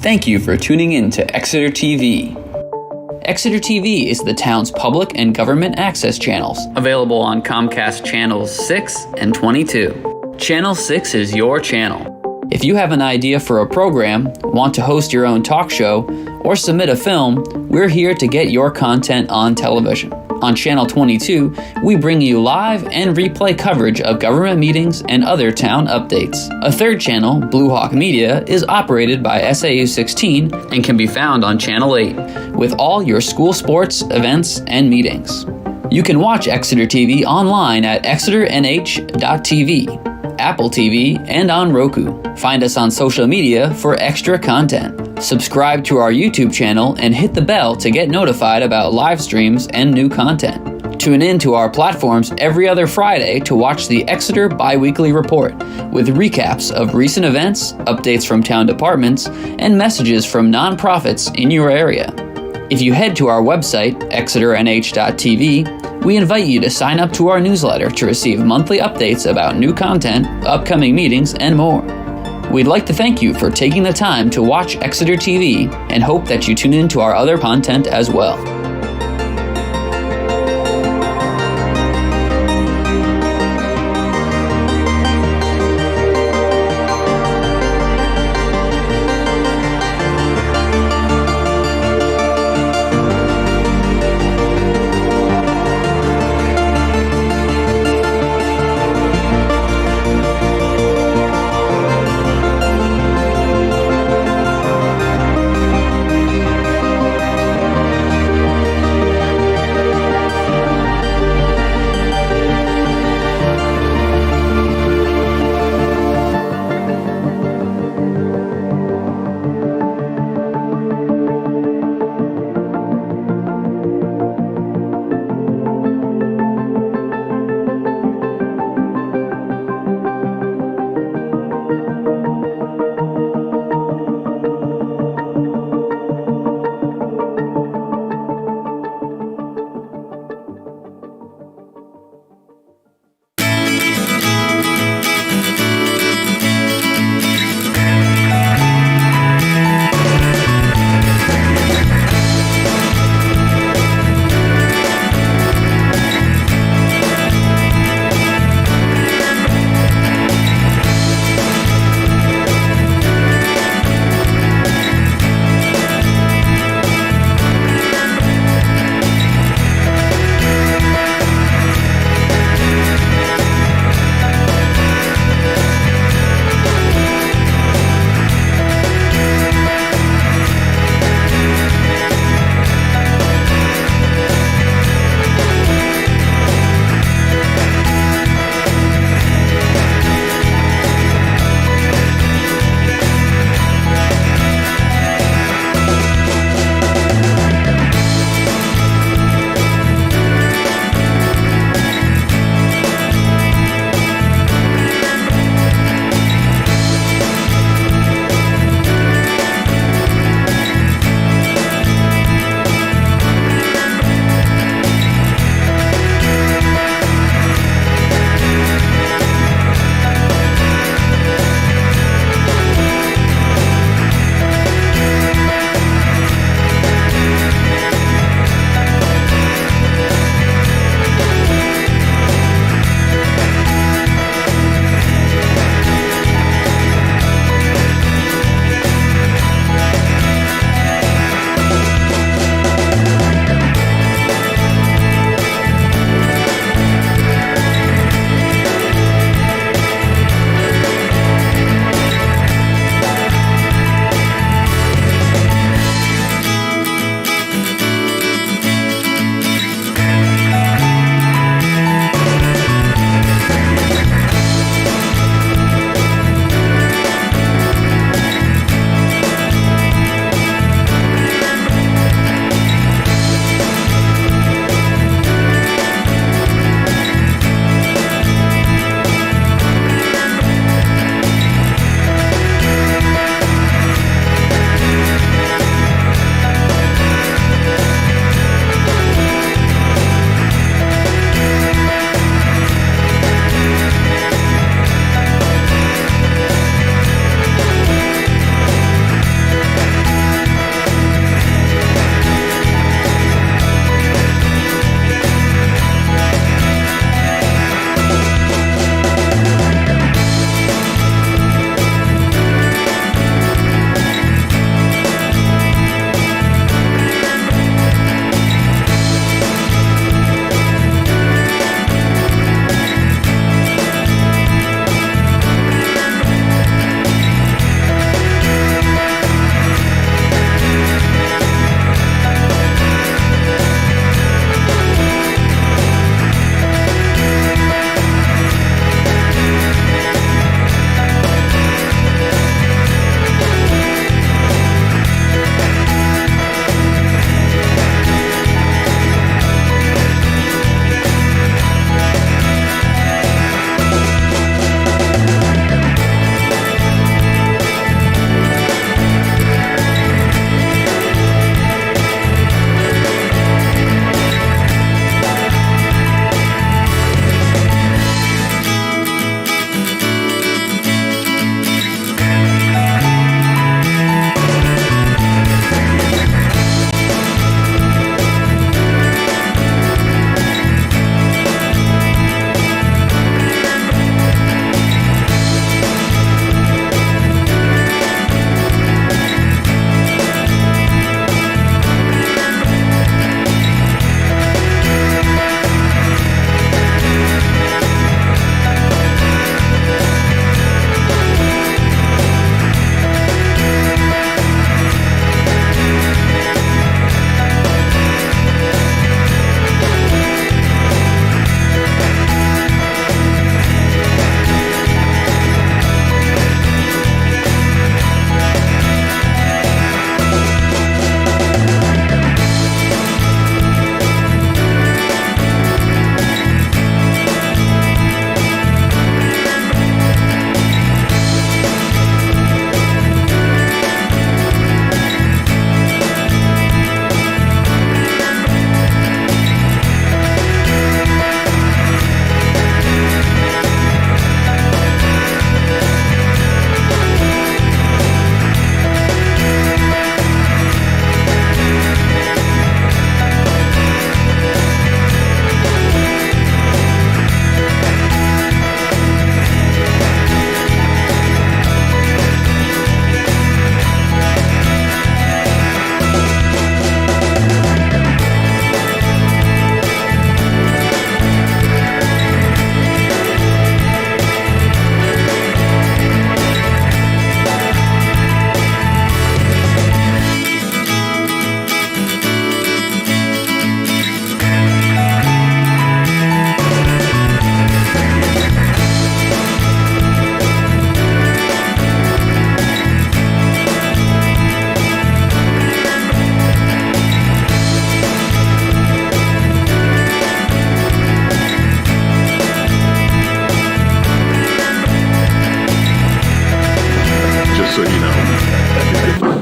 Thank you for tuning in to Exeter TV. Exeter TV is the town's public and government access channels, available on Comcast Channels 6 and 22. Channel 6 is your channel. If you have an idea for a program, want to host your own talk show, or submit a film, we're here to get your content on television. On Channel 22, we bring you live and replay coverage of government meetings and other town updates. A third channel, Blue Hawk Media, is operated by SAU 16 and can be found on Channel 8, with all your school sports, events, and meetings. You can watch Exeter TV online at exeternh.tv. Apple TV, and on Roku. Find us on social media for extra content. Subscribe to our YouTube channel and hit the bell to get notified about live streams and new content. Tune in to our platforms every other Friday to watch the Exeter Bi-Weekly Report with recaps of recent events, updates from town departments, and messages from nonprofits in your area. If you head to our website, exeternh.tv, we invite you to sign up to our newsletter to receive monthly updates about new content, upcoming meetings, and more. We'd like to thank you for taking the time to watch Exeter TV and hope that you tune in to our other content as well.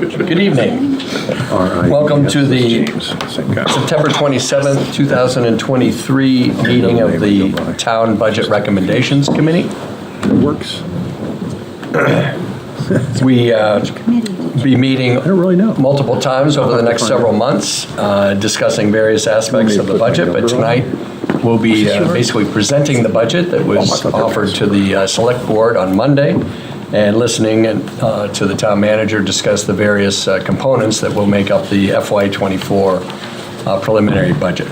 Good evening. Welcome to the September 27th, 2023 meeting of the Town Budget Recommendations Committee. Works. We be meeting multiple times over the next several months, discussing various aspects of the budget, but tonight we'll be basically presenting the budget that was offered to the Select Board on Monday, and listening to the town manager discuss the various components that will make up the FY24 preliminary budget.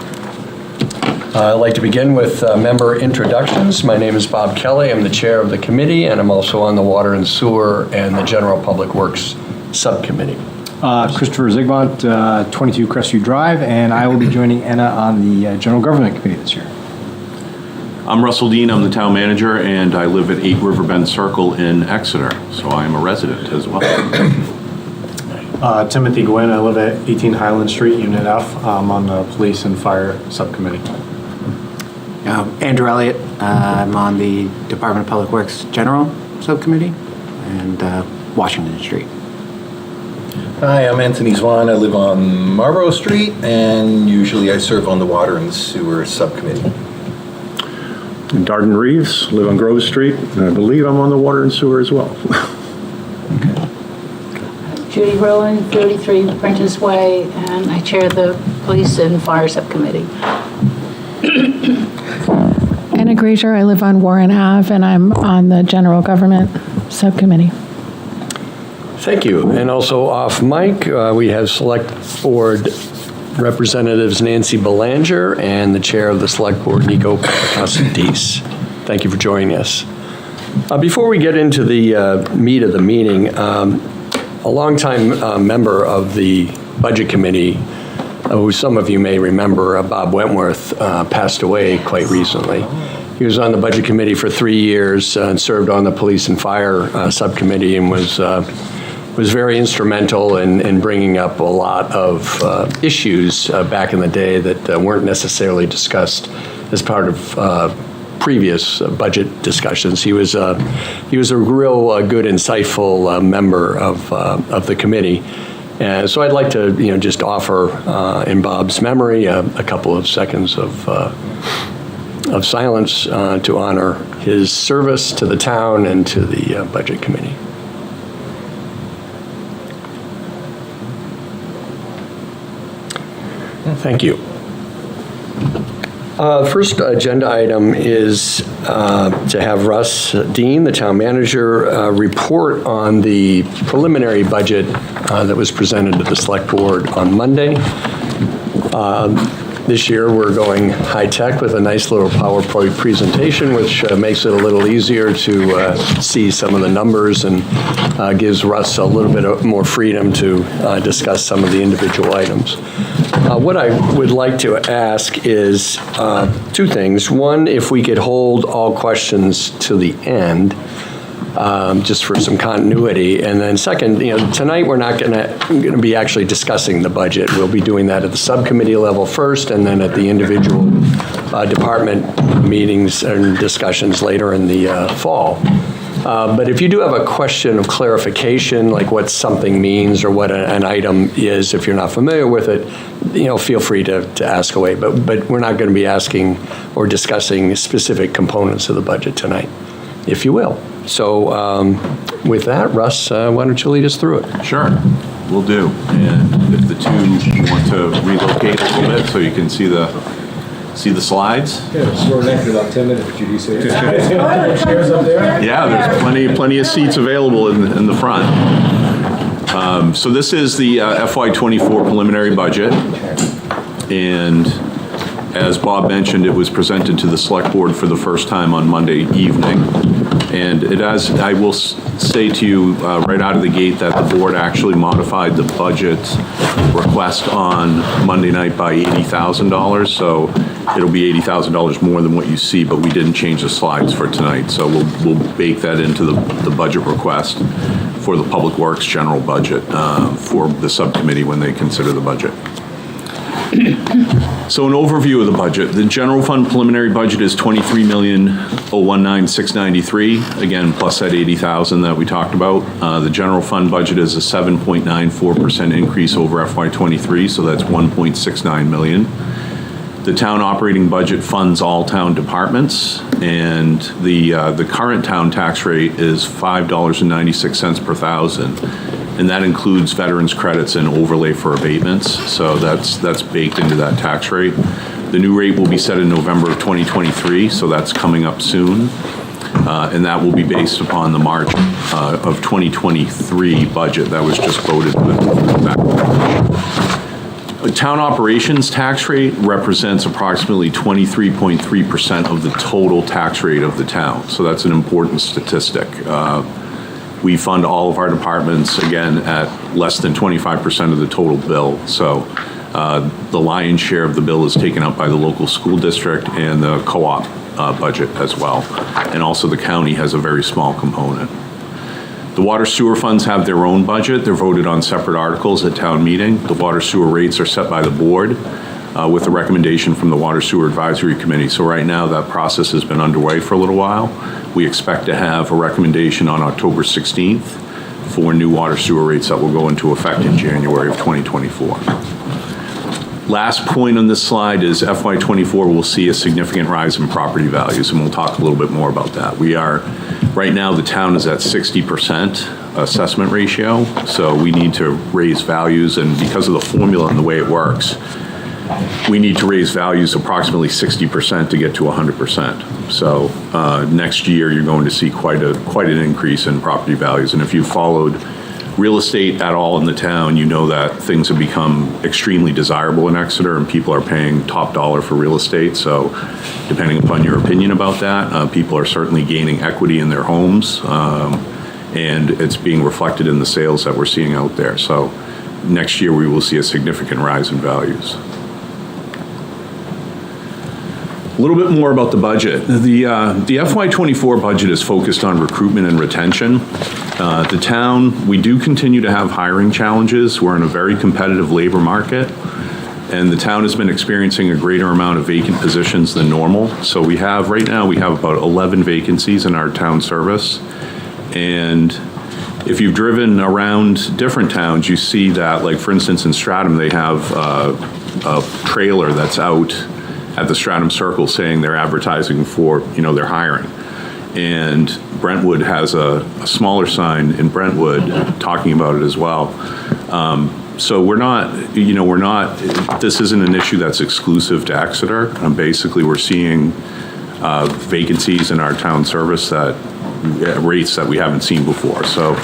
I'd like to begin with member introductions. My name is Bob Kelly. I'm the chair of the committee, and I'm also on the Water and Sewer and the General Public Works Subcommittee. Christopher Zigmont, 22 Crestview Drive, and I will be joining Anna on the General Government Committee this year. I'm Russell Dean. I'm the town manager, and I live at 8 Riverbend Circle in Exeter, so I am a resident as well. Timothy Gwynn. I live at 18 Highland Street, Unit F. I'm on the Police and Fire Subcommittee. Andrew Elliott. I'm on the Department of Public Works General Subcommittee and Washington Street. Hi, I'm Anthony Swan. I live on Marlborough Street, and usually I serve on the Water and Sewer Subcommittee. Darden Reeves, live on Grove Street, and I believe I'm on the Water and Sewer as well. Judy Rowan, 33 Prentice Way, and I chair the Police and Fire Subcommittee. Anna Grazier, I live on Warren Ave, and I'm on the General Government Subcommittee. Thank you. And also off mic, we have Select Board Representatives Nancy Belanger and the Chair of the Select Board, Nico Papakassidis. Thank you for joining us. Before we get into the meat of the meeting, a longtime member of the Budget Committee, who some of you may remember, Bob Wentworth, passed away quite recently. He was on the Budget Committee for 3 years and served on the Police and Fire Subcommittee, and was very instrumental in bringing up a lot of issues back in the day that weren't necessarily discussed as part of previous budget discussions. He was a real good, insightful member of the committee. And so I'd like to just offer in Bob's memory a couple of seconds of silence to honor his service to the town and to the Budget Committee. Thank you. First agenda item is to have Russ Dean, the town manager, report on the preliminary budget that was presented to the Select Board on Monday. This year we're going high-tech with a nice little PowerPoint presentation, which makes it a little easier to see some of the numbers and gives Russ a little bit more freedom to discuss some of the individual items. What I would like to ask is two things. One, if we could hold all questions to the end, just for some continuity. And then second, tonight we're not going to be actually discussing the budget. We'll be doing that at the subcommittee level first, and then at the individual department meetings and discussions later in the fall. But if you do have a question of clarification, like what something means or what an item is, if you're not familiar with it, feel free to ask away. But we're not going to be asking or discussing specific components of the budget tonight, if you will. So with that, Russ, why don't you lead us through it? Sure, will do. And if the two want to relocate a little bit so you can see the slides. Yeah, we're next in about 10 minutes, but you say chairs up there. Yeah, there's plenty of seats available in the front. So this is the FY24 preliminary budget, and as Bob mentioned, it was presented to the Select Board for the first time on Monday evening. And I will say to you right out of the gate that the board actually modified the budget request on Monday night by $80,000. So it'll be $80,000 more than what you see, but we didn't change the slides for tonight. So we'll bake that into the budget request for the Public Works general budget for the subcommittee when they consider the budget. So an overview of the budget. The general fund preliminary budget is $23,019,693, again, plus that $80,000 that we talked about. The general fund budget is a 7.94% increase over FY23, so that's $1.69 million. The town operating budget funds all town departments, and the current town tax rate is $5.96 per thousand, and that includes veterans credits and overlay for abatements, so that's baked into that tax rate. The new rate will be set in November of 2023, so that's coming up soon, and that will be based upon the March of 2023 budget that was just voted back. The town operations tax rate represents approximately 23.3% of the total tax rate of the town. So that's an important statistic. We fund all of our departments, again, at less than 25% of the total bill. So the lion's share of the bill is taken up by the local school district and the co-op budget as well. And also the county has a very small component. The water sewer funds have their own budget. They're voted on separate articles at town meeting. The water sewer rates are set by the board with a recommendation from the Water Sewer Advisory Committee. So right now that process has been underway for a little while. We expect to have a recommendation on October 16th for new water sewer rates that will go into effect in January of 2024. Last point on this slide is FY24 will see a significant rise in property values, and we'll talk a little bit more about that. Right now, the town is at 60% assessment ratio, so we need to raise values, and because of the formula and the way it works, we need to raise values approximately 60% to get to 100%. So next year, you're going to see quite an increase in property values, and if you followed real estate at all in the town, you know that things have become extremely desirable in Exeter and people are paying top dollar for real estate. So depending upon your opinion about that, people are certainly gaining equity in their homes and it's being reflected in the sales that we're seeing out there. So next year we will see a significant rise in values. A little bit more about the budget. The FY24 budget is focused on recruitment and retention. The town, we do continue to have hiring challenges. We're in a very competitive labor market, and the town has been experiencing a greater amount of vacant positions than normal. So right now we have about 11 vacancies in our town service. And if you've driven around different towns, you see that, like for instance in Stratham, they have a trailer that's out at the Stratham Circle saying they're advertising for, they're hiring. And Brentwood has a smaller sign in Brentwood talking about it as well. So this isn't an issue that's exclusive to Exeter. Basically, we're seeing vacancies in our town service at rates that we haven't seen before. So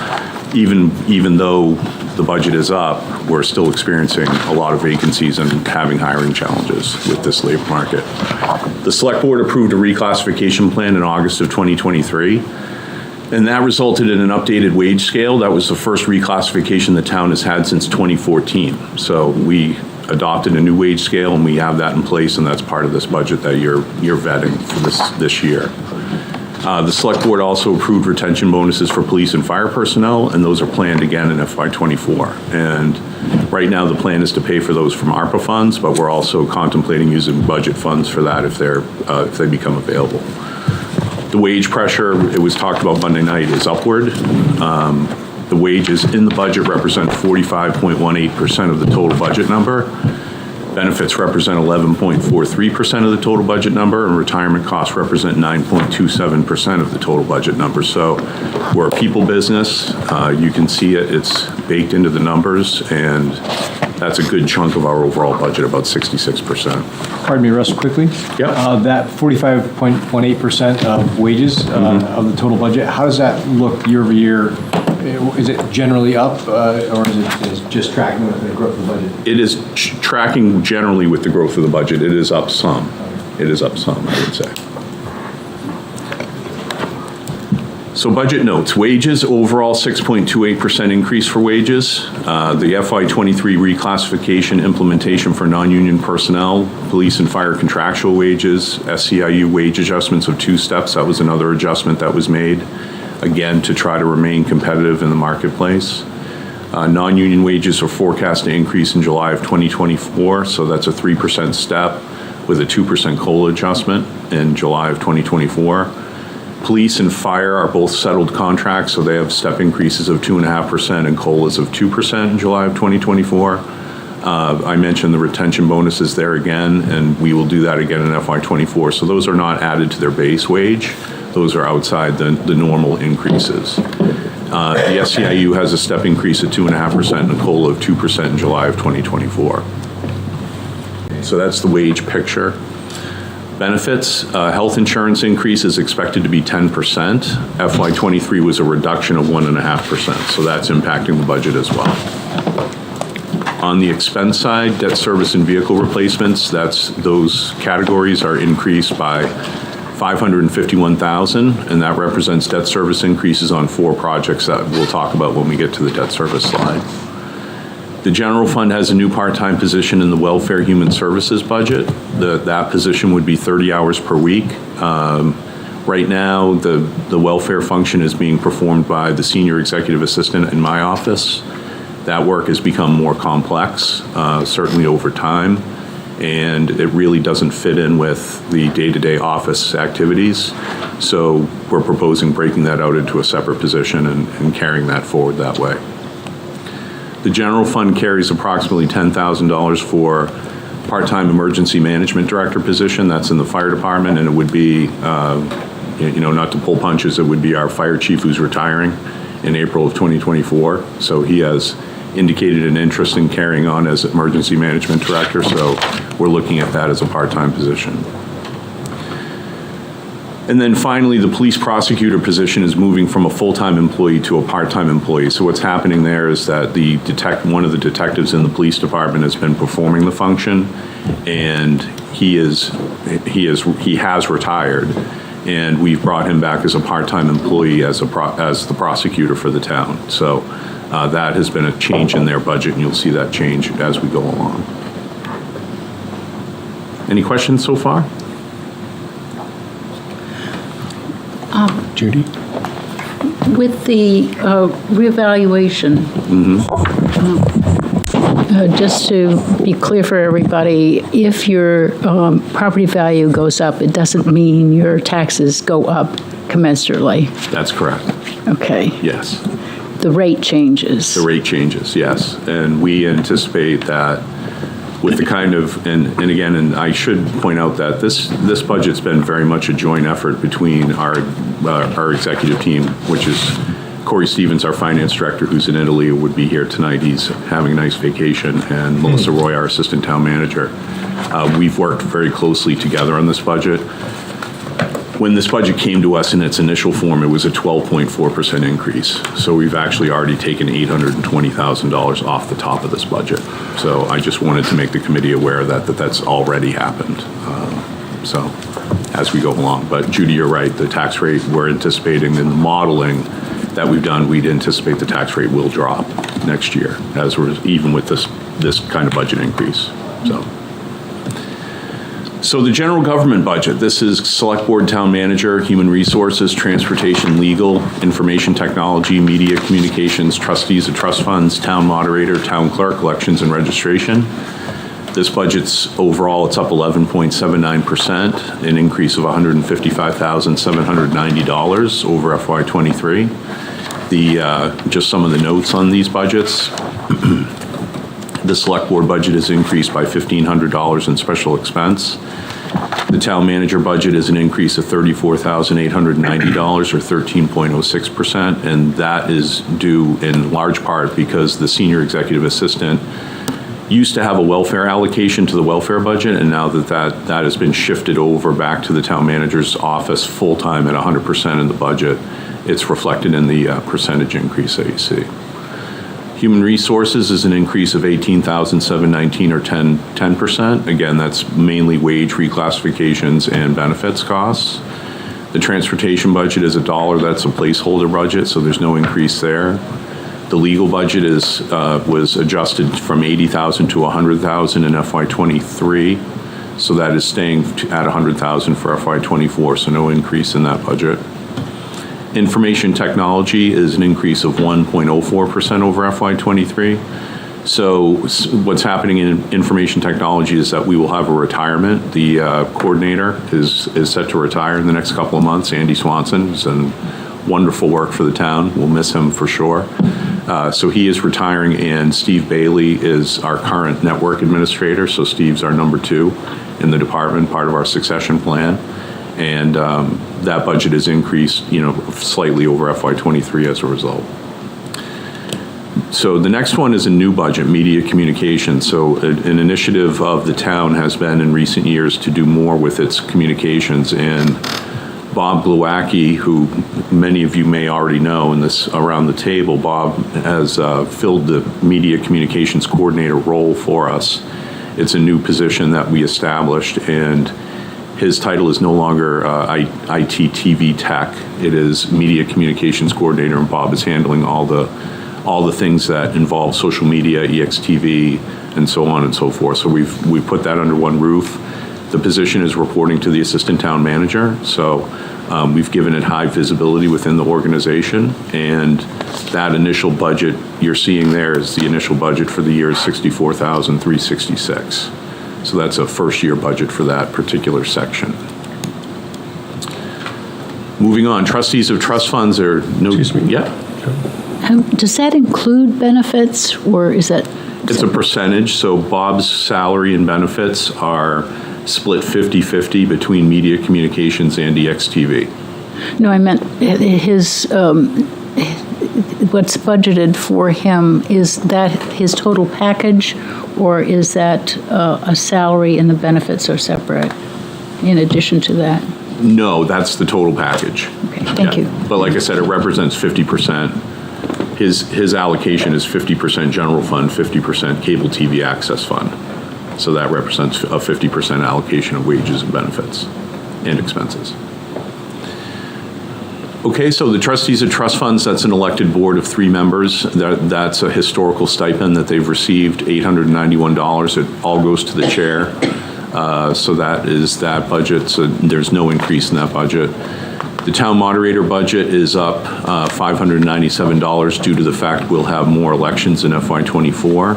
even though the budget is up, we're still experiencing a lot of vacancies and having hiring challenges with this labor market. The select board approved a reclassification plan in August of 2023, and that resulted in an updated wage scale. That was the first reclassification the town has had since 2014. So we adopted a new wage scale, and we have that in place, and that's part of this budget that you're vetting for this year. The select board also approved retention bonuses for police and fire personnel, and those are planned again in FY24. And right now the plan is to pay for those from ARPA funds, but we're also contemplating using budget funds for that if they become available. The wage pressure, it was talked about Monday night, is upward. The wages in the budget represent 45.18% of the total budget number. Benefits represent 11.43% of the total budget number, and retirement costs represent 9.27% of the total budget number. So we're a people business. You can see it's baked into the numbers, and that's a good chunk of our overall budget, about 66%. Pardon me, Russ, quickly. Yeah. That 45.18% of wages of the total budget, how does that look year over year? Is it generally up, or is it just tracking with the growth of the budget? It is tracking generally with the growth of the budget. It is up some. I would say. So budget notes. Wages, overall 6.28% increase for wages. The FY23 reclassification implementation for non-union personnel, police and fire contractual wages, SCIU wage adjustments of 2 steps. That was another adjustment that was made, again, to try to remain competitive in the marketplace. Non-union wages are forecast to increase in July of 2024, so that's a 3% step with a 2% COLA adjustment in July of 2024. Police and fire are both settled contracts, so they have step increases of 2.5% and COLAs of 2% in July of 2024. I mentioned the retention bonuses there again, and we will do that again in FY24. So those are not added to their base wage. Those are outside the normal increases. The SEIU has a step increase of 2.5% and a COLA of 2% in July of 2024. So that's the wage picture. Benefits, health insurance increase is expected to be 10%. FY23 was a reduction of 1.5%, so that's impacting the budget as well. On the expense side, debt service and vehicle replacements, those categories are increased by $551,000, and that represents debt service increases on 4 projects that we'll talk about when we get to the debt service slide. The general fund has a new part-time position in the welfare human services budget. That position would be 30 hours per week. Right now, the welfare function is being performed by the senior executive assistant in my office. That work has become more complex, certainly over time, and it really doesn't fit in with the day-to-day office activities. So we're proposing breaking that out into a separate position and carrying that forward that way. The general fund carries approximately $10,000 for part-time emergency management director position. That's in the fire department, and it would be, not to pull punches, it would be our fire chief who's retiring in April of 2024. So he has indicated an interest in carrying on as emergency management director, so we're looking at that as a part-time position. And then finally, the police prosecutor position is moving from a full-time employee to a part-time employee. So what's happening there is that one of the detectives in the police department has been performing the function, and he has retired, and we've brought him back as a part-time employee as the prosecutor for the town. So that has been a change in their budget, and you'll see that change as we go along. Any questions so far? Judy? With the reevaluation, just to be clear for everybody, if your property value goes up, it doesn't mean your taxes go up commensurately. That's correct. Okay. Yes. The rate changes. The rate changes, yes. And we anticipate that with the kind of, and I should point out that this budget's been very much a joint effort between our executive team, which is Corey Stevens, our finance director, who's in Italy, would be here tonight. He's having a nice vacation, and Melissa Roy, our assistant town manager. We've worked very closely together on this budget. When this budget came to us in its initial form, it was a 12.4% increase. So we've actually already taken $820,000 off the top of this budget. So I just wanted to make the committee aware that that's already happened. So as we go along. But Judy, you're right. The tax rate we're anticipating in the modeling that we've done, we'd anticipate the tax rate will drop next year, as we're even with this kind of budget increase. So the general government budget, this is select board, town manager, human resources, transportation, legal, information technology, media communications, trustees of trust funds, town moderator, town clerk, elections and registration. This budget's overall, it's up 11.79%, an increase of $155,790 over FY23. Just some of the notes on these budgets. The select board budget is increased by $1,500 in special expense. The town manager budget is an increase of $34,890 or 13.06%, and that is due in large part because the senior executive assistant used to have a welfare allocation to the welfare budget, and now that has been shifted over back to the town manager's office full-time at 100% in the budget, it's reflected in the percentage increase that you see. Human resources is an increase of $18,719 or 10%. Again, that's mainly wage reclassifications and benefits costs. The transportation budget is $1. That's a placeholder budget, so there's no increase there. The legal budget was adjusted from $80,000 to $100,000 in FY23, so that is staying at $100,000 for FY24, so no increase in that budget. Information technology is an increase of 1.04% over FY23. So what's happening in information technology is that we will have a retirement. The coordinator is set to retire in the next couple of months, Andy Swanson, who's done wonderful work for the town. We'll miss him for sure. So he is retiring, and Steve Bailey is our current network administrator. So Steve's our number 2 in the department, part of our succession plan. And that budget is increased, slightly over FY23 as a result. So the next one is a new budget, media communications. So an initiative of the town has been in recent years to do more with its communications. And Bob Glowacki, who many of you may already know in this around the table, Bob has filled the media communications coordinator role for us. It's a new position that we established, and his title is no longer IT TV tech. It is media communications coordinator, and Bob is handling all the things that involve social media, EXTV, and so on and so forth. So we've put that under one roof. The position is reporting to the assistant town manager, so we've given it high visibility within the organization, and that initial budget you're seeing there is the initial budget for the year is $64,366. So that's a first year budget for that particular section. Moving on, trustees of trust funds are no. Excuse me. Yeah. Does that include benefits, or is that? It's a percentage, so Bob's salary and benefits are split 50-50 between media communications and EXTV. No, I meant his, what's budgeted for him, is that his total package, or is that a salary and the benefits are separate in addition to that? No, that's the total package. Okay, thank you. But like I said, it represents 50%. His allocation is 50% general fund, 50% cable TV access fund. So that represents a 50% allocation of wages and benefits and expenses. Okay, so the trustees of trust funds, that's an elected board of 3 members. That's a historical stipend that they've received, $891. It all goes to the chair. So that is that budget. So there's no increase in that budget. The town moderator budget is up $597 due to the fact we'll have more elections in FY24.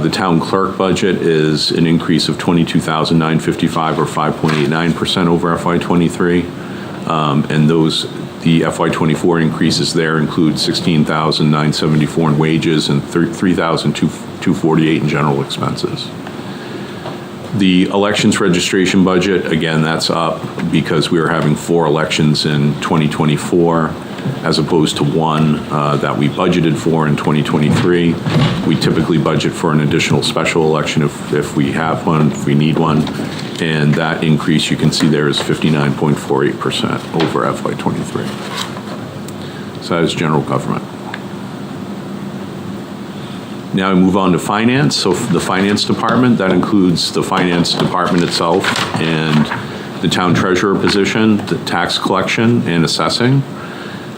The town clerk budget is an increase of $22,955 or 5.89% over FY23. And the FY24 increases there include $16,974 in wages and $3,248 in general expenses. The elections registration budget, again, that's up because we are having 4 elections in 2024 as opposed to 1 that we budgeted for in 2023. We typically budget for an additional special election if we have one, if we need one. And that increase you can see there is 59.48% over FY23. So that is general government. Now we move on to finance. So the finance department, that includes the finance department itself and the town treasurer position, the tax collection and assessing.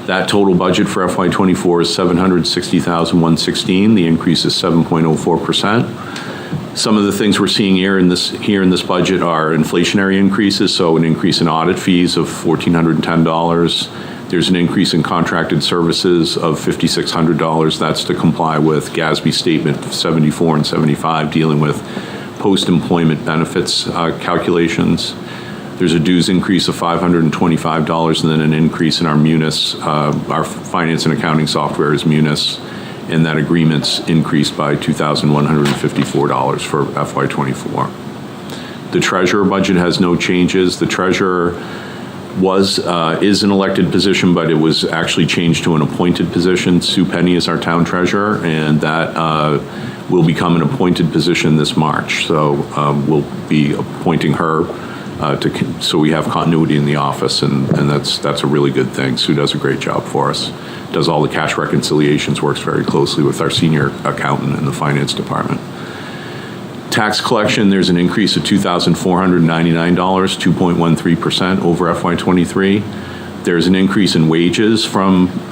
That total budget for FY24 is $760,116. The increase is 7.04%. Some of the things we're seeing here in this budget are inflationary increases, so an increase in audit fees of $1,410. There's an increase in contracted services of $5,600. That's to comply with GASB Statement 74 and 75, dealing with post-employment benefits calculations. There's a dues increase of $525, and then an increase in our Munis, our finance and accounting software is Munis, and that agreement's increased by $2,154 for FY24. The treasurer budget has no changes. The treasurer is an elected position, but it was actually changed to an appointed position. Sue Penny is our town treasurer, and that will become an appointed position this March. So we'll be appointing her so we have continuity in the office, and that's a really good thing. Sue does a great job for us. Does all the cash reconciliations, works very closely with our senior accountant in the finance department. Tax collection, there's an increase of $2,499, 2.13% over FY23. There's an increase in wages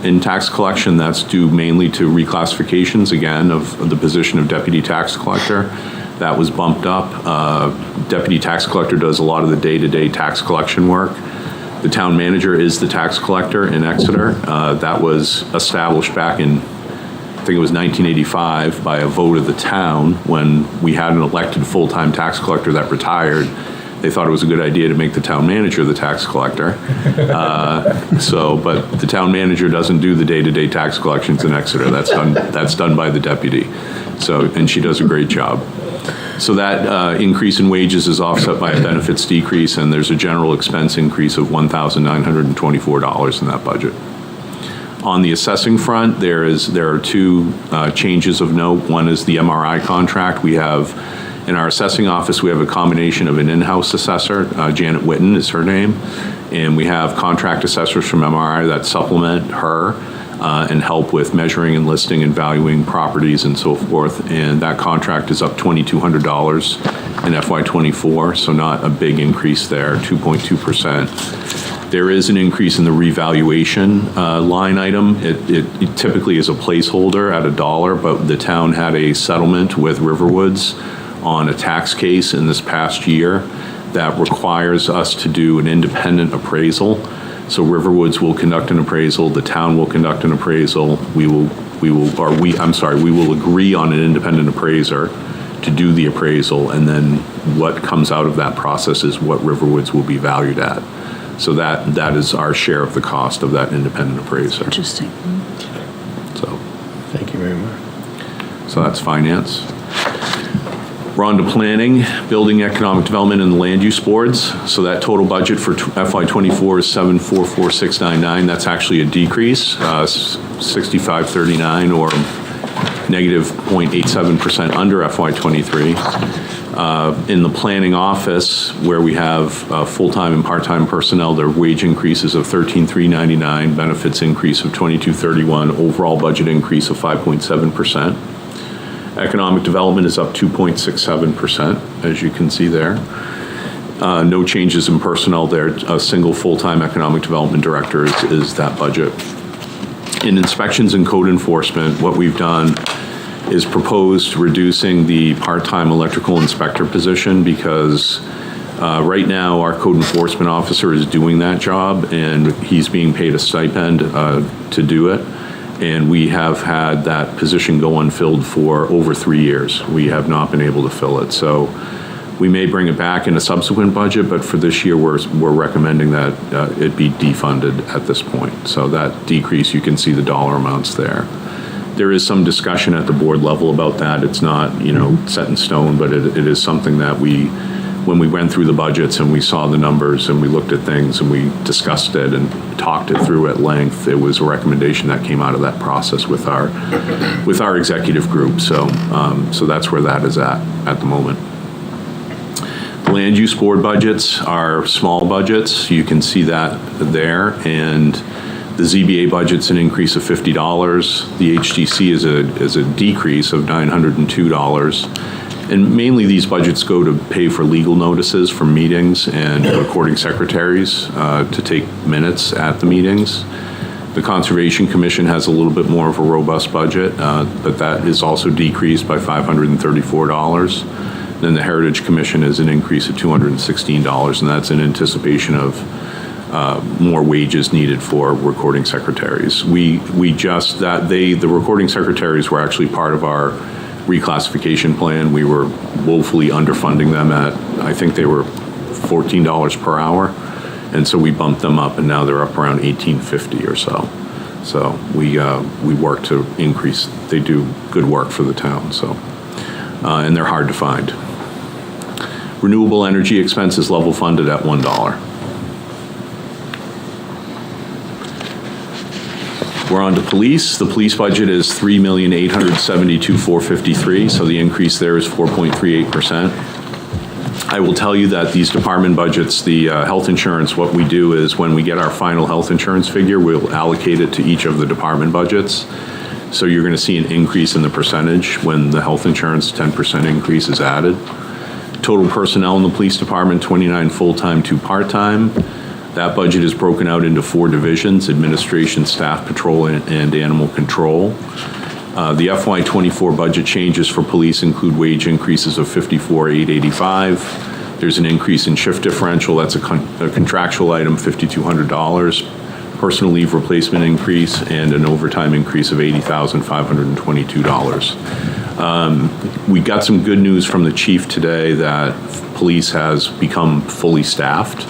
in tax collection. That's due mainly to reclassifications, again, of the position of deputy tax collector. That was bumped up. Deputy tax collector does a lot of the day-to-day tax collection work. The town manager is the tax collector in Exeter. That was established back in, I think it was 1985, by a vote of the town when we had an elected full-time tax collector that retired. They thought it was a good idea to make the town manager the tax collector. But the town manager doesn't do the day-to-day tax collections in Exeter. That's done by the deputy. And she does a great job. So that increase in wages is offset by a benefits decrease, and there's a general expense increase of $1,924 in that budget. On the assessing front, there are two changes of note. One is the MRI contract. We have, in our assessing office, we have a combination of an in-house assessor, Janet Witten is her name, and we have contract assessors from MRI that supplement her and help with measuring and listing and valuing properties and so forth. And that contract is up $2,200 in FY24, so not a big increase there, 2.2%. There is an increase in the revaluation line item. It typically is a placeholder at $1, but the town had a settlement with Riverwoods on a tax case in this past year that requires us to do an independent appraisal. So Riverwoods will conduct an appraisal, the town will conduct an appraisal, we will agree on an independent appraiser to do the appraisal, and then what comes out of that process is what Riverwoods will be valued at. So that is our share of the cost of that independent appraiser. Interesting. So, Thank you very much. so that's finance. We're on to planning, building, economic development, and the land use boards. So that total budget for FY24 is $744,699. That's actually a decrease, 6539, or negative 0.87% under FY23. In the planning office, where we have full-time and part-time personnel, their wage increases of $13,399, benefits increase of $22,31, overall budget increase of 5.7%. Economic development is up 2.67%, as you can see there. No changes in personnel there. A single full-time economic development director is that budget. In inspections and code enforcement, what we've done is proposed reducing the part-time electrical inspector position because right now our code enforcement officer is doing that job and he's being paid a stipend to do it. And we have had that position go unfilled for over 3 years. We have not been able to fill it. So we may bring it back in a subsequent budget, but for this year, we're recommending that it be defunded at this point. So that decrease, you can see the dollar amounts there. There is some discussion at the board level about that. It's not, set in stone, but it is something that when we went through the budgets and we saw the numbers and we looked at things and we discussed it and talked it through at length, it was a recommendation that came out of that process with our executive group. So that's where that is at the moment. The land use board budgets are small budgets. You can see that there. And the ZBA budget's an increase of $50. The HDC is a decrease of $902. And mainly these budgets go to pay for legal notices for meetings and recording secretaries to take minutes at the meetings. The Conservation Commission has a little bit more of a robust budget, but that is also decreased by $534. Then the Heritage Commission is an increase of $216, and that's in anticipation of more wages needed for recording secretaries. The recording secretaries were actually part of our reclassification plan. We were woefully underfunding them at, I think they were $14 per hour. And so we bumped them up and now they're up around $18.50 or so. So we work to increase, they do good work for the town, so, and they're hard to find. Renewable energy expense is level funded at $1. We're on to police. The police budget is $3,872,453, so the increase there is 4.38%. I will tell you that these department budgets, the health insurance, what we do is when we get our final health insurance figure, we'll allocate it to each of the department budgets. So you're going to see an increase in the percentage when the health insurance 10% increase is added. Total personnel in the police department, 29 full-time, 2 part-time. That budget is broken out into 4 divisions: administration, staff patrol, and animal control. The FY24 budget changes for police include wage increases of $54,885, There's an increase in shift differential, that's a contractual item, $5,200. Personal leave replacement increase, and an overtime increase of $80,522. We got some good news from the chief today that police has become fully staffed.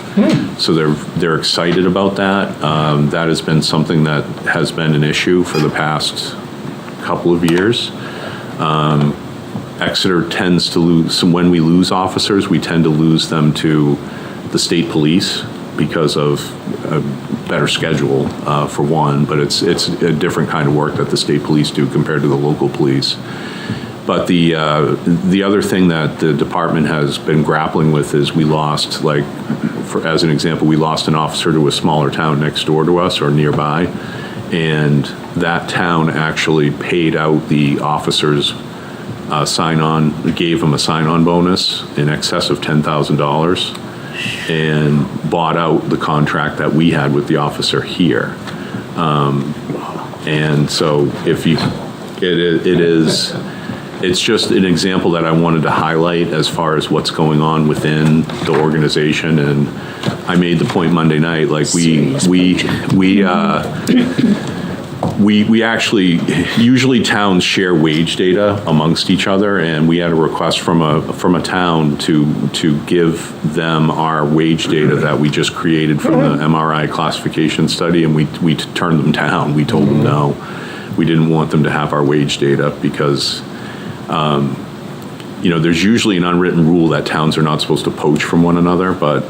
So they're excited about that. That has been something that has been an issue for the past couple of years. Exeter tends to lose, when we lose officers, we tend to lose them to the state police because of a better schedule, for one, but it's a different kind of work that the state police do compared to the local police. But the other thing that the department has been grappling with is we lost, as an example, we lost an officer to a smaller town next door to us or nearby, and that town actually paid out the officers gave them a sign-on bonus in excess of $10,000 and bought out the contract that we had with the officer here. And so it's just an example that I wanted to highlight as far as what's going on within the organization. And I made the point Monday night, we actually, usually towns share wage data amongst each other, and we had a request from a town to give them our wage data that we just created from the MRI classification study, and we turned them down. We told them no. We didn't want them to have our wage data because there's usually an unwritten rule that towns are not supposed to poach from one another, but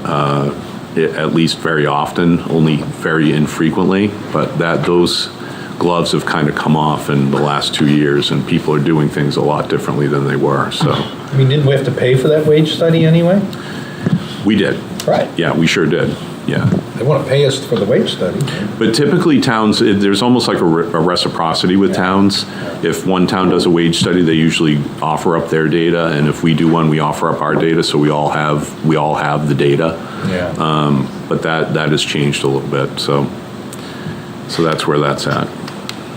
at least very often, only very infrequently, but those gloves have kind of come off in the last 2 years, and people are doing things a lot differently than they were, so. I mean, didn't we have to pay for that wage study anyway? We did. Right. Yeah, we sure did, yeah. They want to pay us for the wage study. But typically towns, there's almost like a reciprocity with towns. If one town does a wage study, they usually offer up their data, and if we do one, we offer up our data, so we all have the data. Yeah. But that has changed a little bit, so that's where that's at.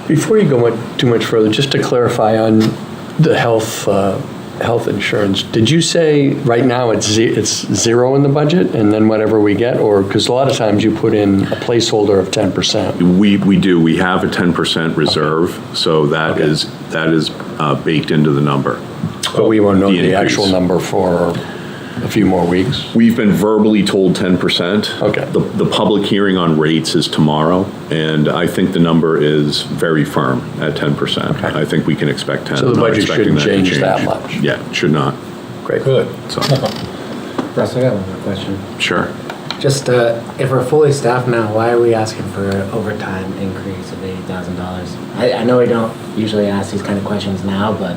Before you go too much further, just to clarify on the health insurance, did you say right now it's zero in the budget and then whatever we get? Or, because a lot of times you put in a placeholder of 10%. We do. We have a 10% reserve, so that is baked into the number. But we won't know the increase. actual number for a few more weeks. We've been verbally told 10%. Okay. The public hearing on rates is tomorrow, and I think the number is very firm at 10%. Okay. I think we can expect 10. So the I'm not budget expecting shouldn't to change that much? Yeah, it should not. Great. Good. So, Russ, I got one more question. sure. Just, if we're fully staffed now, why are we asking for an overtime increase of $80,000? I know we don't usually ask these kind of questions now, but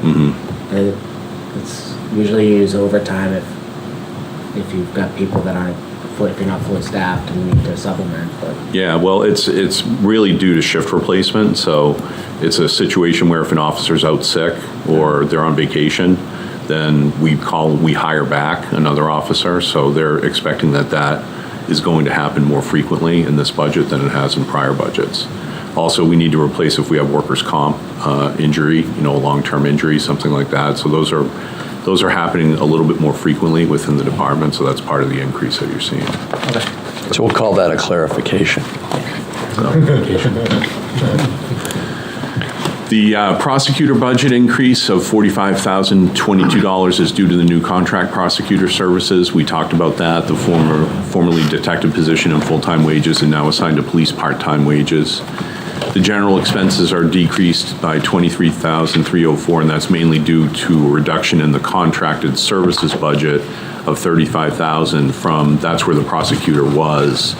it's usually you use overtime if you've got people that if you're not fully staffed and you need to supplement. But Yeah, well, it's really due to shift replacement. So it's a situation where if an officer's out sick or they're on vacation, then we hire back another officer. So they're expecting that is going to happen more frequently in this budget than it has in prior budgets. Also, we need to replace if we have workers' comp injury, a long-term injury, something like that. So those are happening a little bit more frequently within the department, so that's part of the increase that you're seeing. So we'll call that a clarification. The prosecutor budget increase of $45,022 is due to the new contract prosecutor services. We talked about that. The formerly detective position and full-time wages are now assigned to police part-time wages. The general expenses are decreased by $23,304, and that's mainly due to a reduction in the contracted services budget of $35,000 that's where the prosecutor was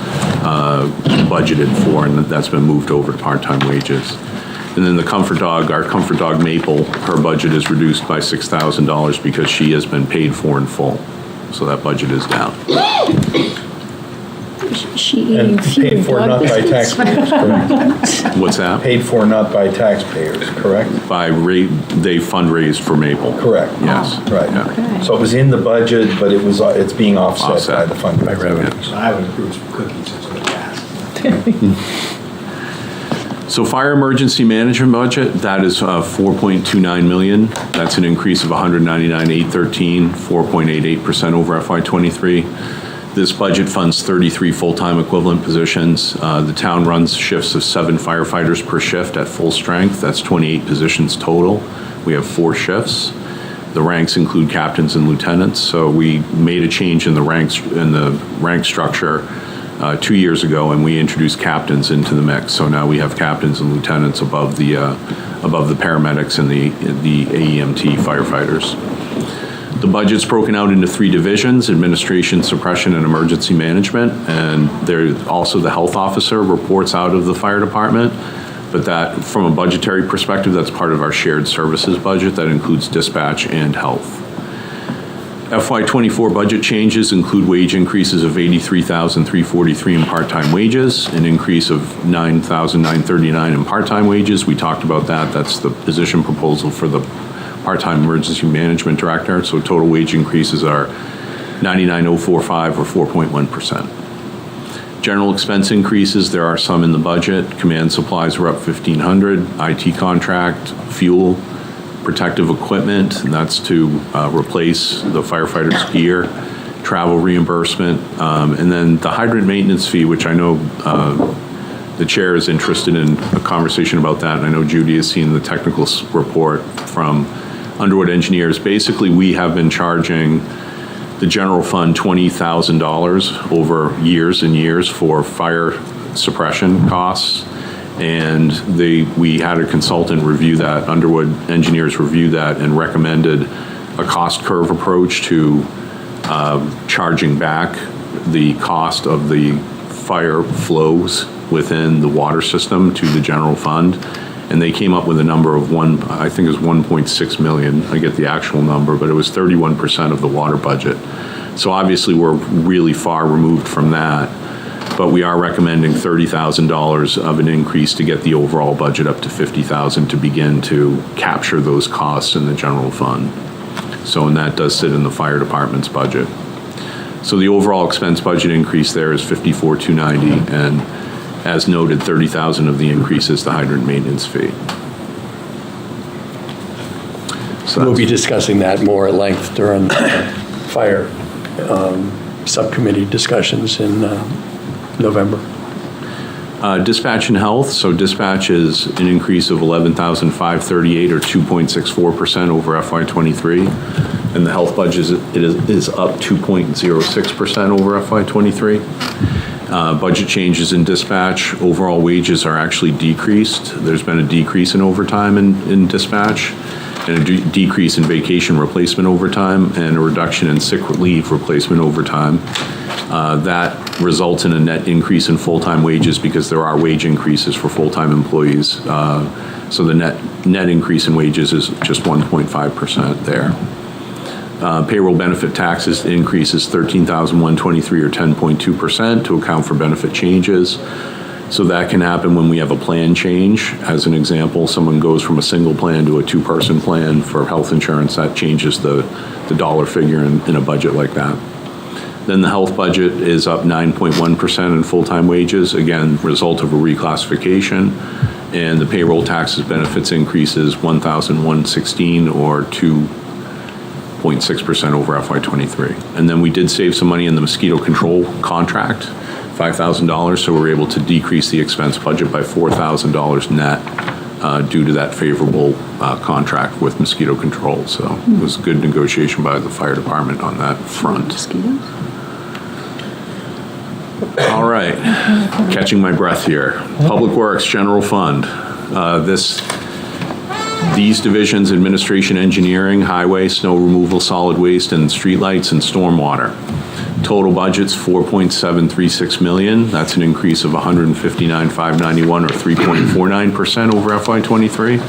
budgeted for, and that's been moved over to part-time wages. And then the Comfort Dog, our Comfort Dog Maple, her budget is reduced by $6,000 because she has been paid for in full. So that budget is down. And paid for not by taxpayers, correct? What's that? Paid for not by taxpayers, correct? They fundraised for Maple. Correct. Yes. Right. Yeah. So it was in the budget, but it's being offset by the fundraising. revenue. So I would approve some cookies instead of gas. So fire emergency management budget, that is 4.29 million. That's an increase of 199,813, 4.88% over FY23. This budget funds 33 full-time equivalent positions. The town runs shifts of 7 firefighters per shift at full strength. That's 28 positions total. We have 4 shifts. The ranks include captains and lieutenants. So we made a change in the rank structure 2 years ago, and we introduced captains into the mix. So now we have captains and lieutenants above the paramedics and the AEMT firefighters. The budget's broken out into 3 divisions: administration, suppression, and emergency management. And there also the health officer reports out of the fire department. But that, from a budgetary perspective, that's part of our shared services budget that includes dispatch and health. FY24 budget changes include wage increases of $83,343 in part-time wages, an increase of $9,939 in part-time wages. We talked about that. That's the position proposal for the part-time emergency management director. So total wage increases are $99,045 or 4.1%. General expense increases, there are some in the budget. Command supplies are up $1,500, IT contract, fuel, protective equipment, and that's to replace the firefighters' gear, travel reimbursement, and then the hydrant maintenance fee, which I know the chair is interested in a conversation about that, and I know Judy has seen the technical report from Underwood Engineers. Basically, we have been charging the general fund $20,000 over years and years for fire suppression costs. And we had a consultant review that, Underwood Engineers review that, and recommended a cost curve approach to charging back the cost of the fire flows within the water system to the general fund. And they came up with a number of I think it was 1.6 million. I get the actual number, but it was 31% of the water budget. So obviously we're really far removed from that. But we are recommending $30,000 of an increase to get the overall budget up to $50,000 to begin to capture those costs in the general fund. So, and that does sit in the fire department's budget. So the overall expense budget increase there is $54,290, and as noted, $30,000 of the increase is the hydrant maintenance fee. So we'll be discussing that more at length during fire subcommittee discussions in November. Dispatch and health. So dispatch is an increase of $11,538 or 2.64% over FY23. And the health budget is up 2.06% over FY23. Budget changes in dispatch. Overall wages are actually decreased. There's been a decrease in overtime in dispatch, and a decrease in vacation replacement overtime, and a reduction in sick leave replacement overtime. That results in a net increase in full-time wages because there are wage increases for full-time employees. So the net increase in wages is just 1.5% there. Payroll benefit taxes increases $13,123 or 10.2% to account for benefit changes. So that can happen when we have a plan change. As an example, someone goes from a single plan to a 2-person plan for health insurance. That changes the dollar figure in a budget like that. Then the health budget is up 9.1% in full-time wages, again, result of a reclassification. And the payroll taxes benefits increases $1,116 or 2.6% over FY23. And then we did save some money in the mosquito control contract, $5,000, so we're able to decrease the expense budget by $4,000 net due to that favorable contract with mosquito control. So it was a good negotiation by the fire department on that front. Mosquitoes? All right, catching my breath here. Public Works General Fund. These divisions: administration, engineering, highway, snow removal, solid waste, and streetlights and stormwater. Total budget's $4.736 million. That's an increase of $159,591 or 3.49% over FY23.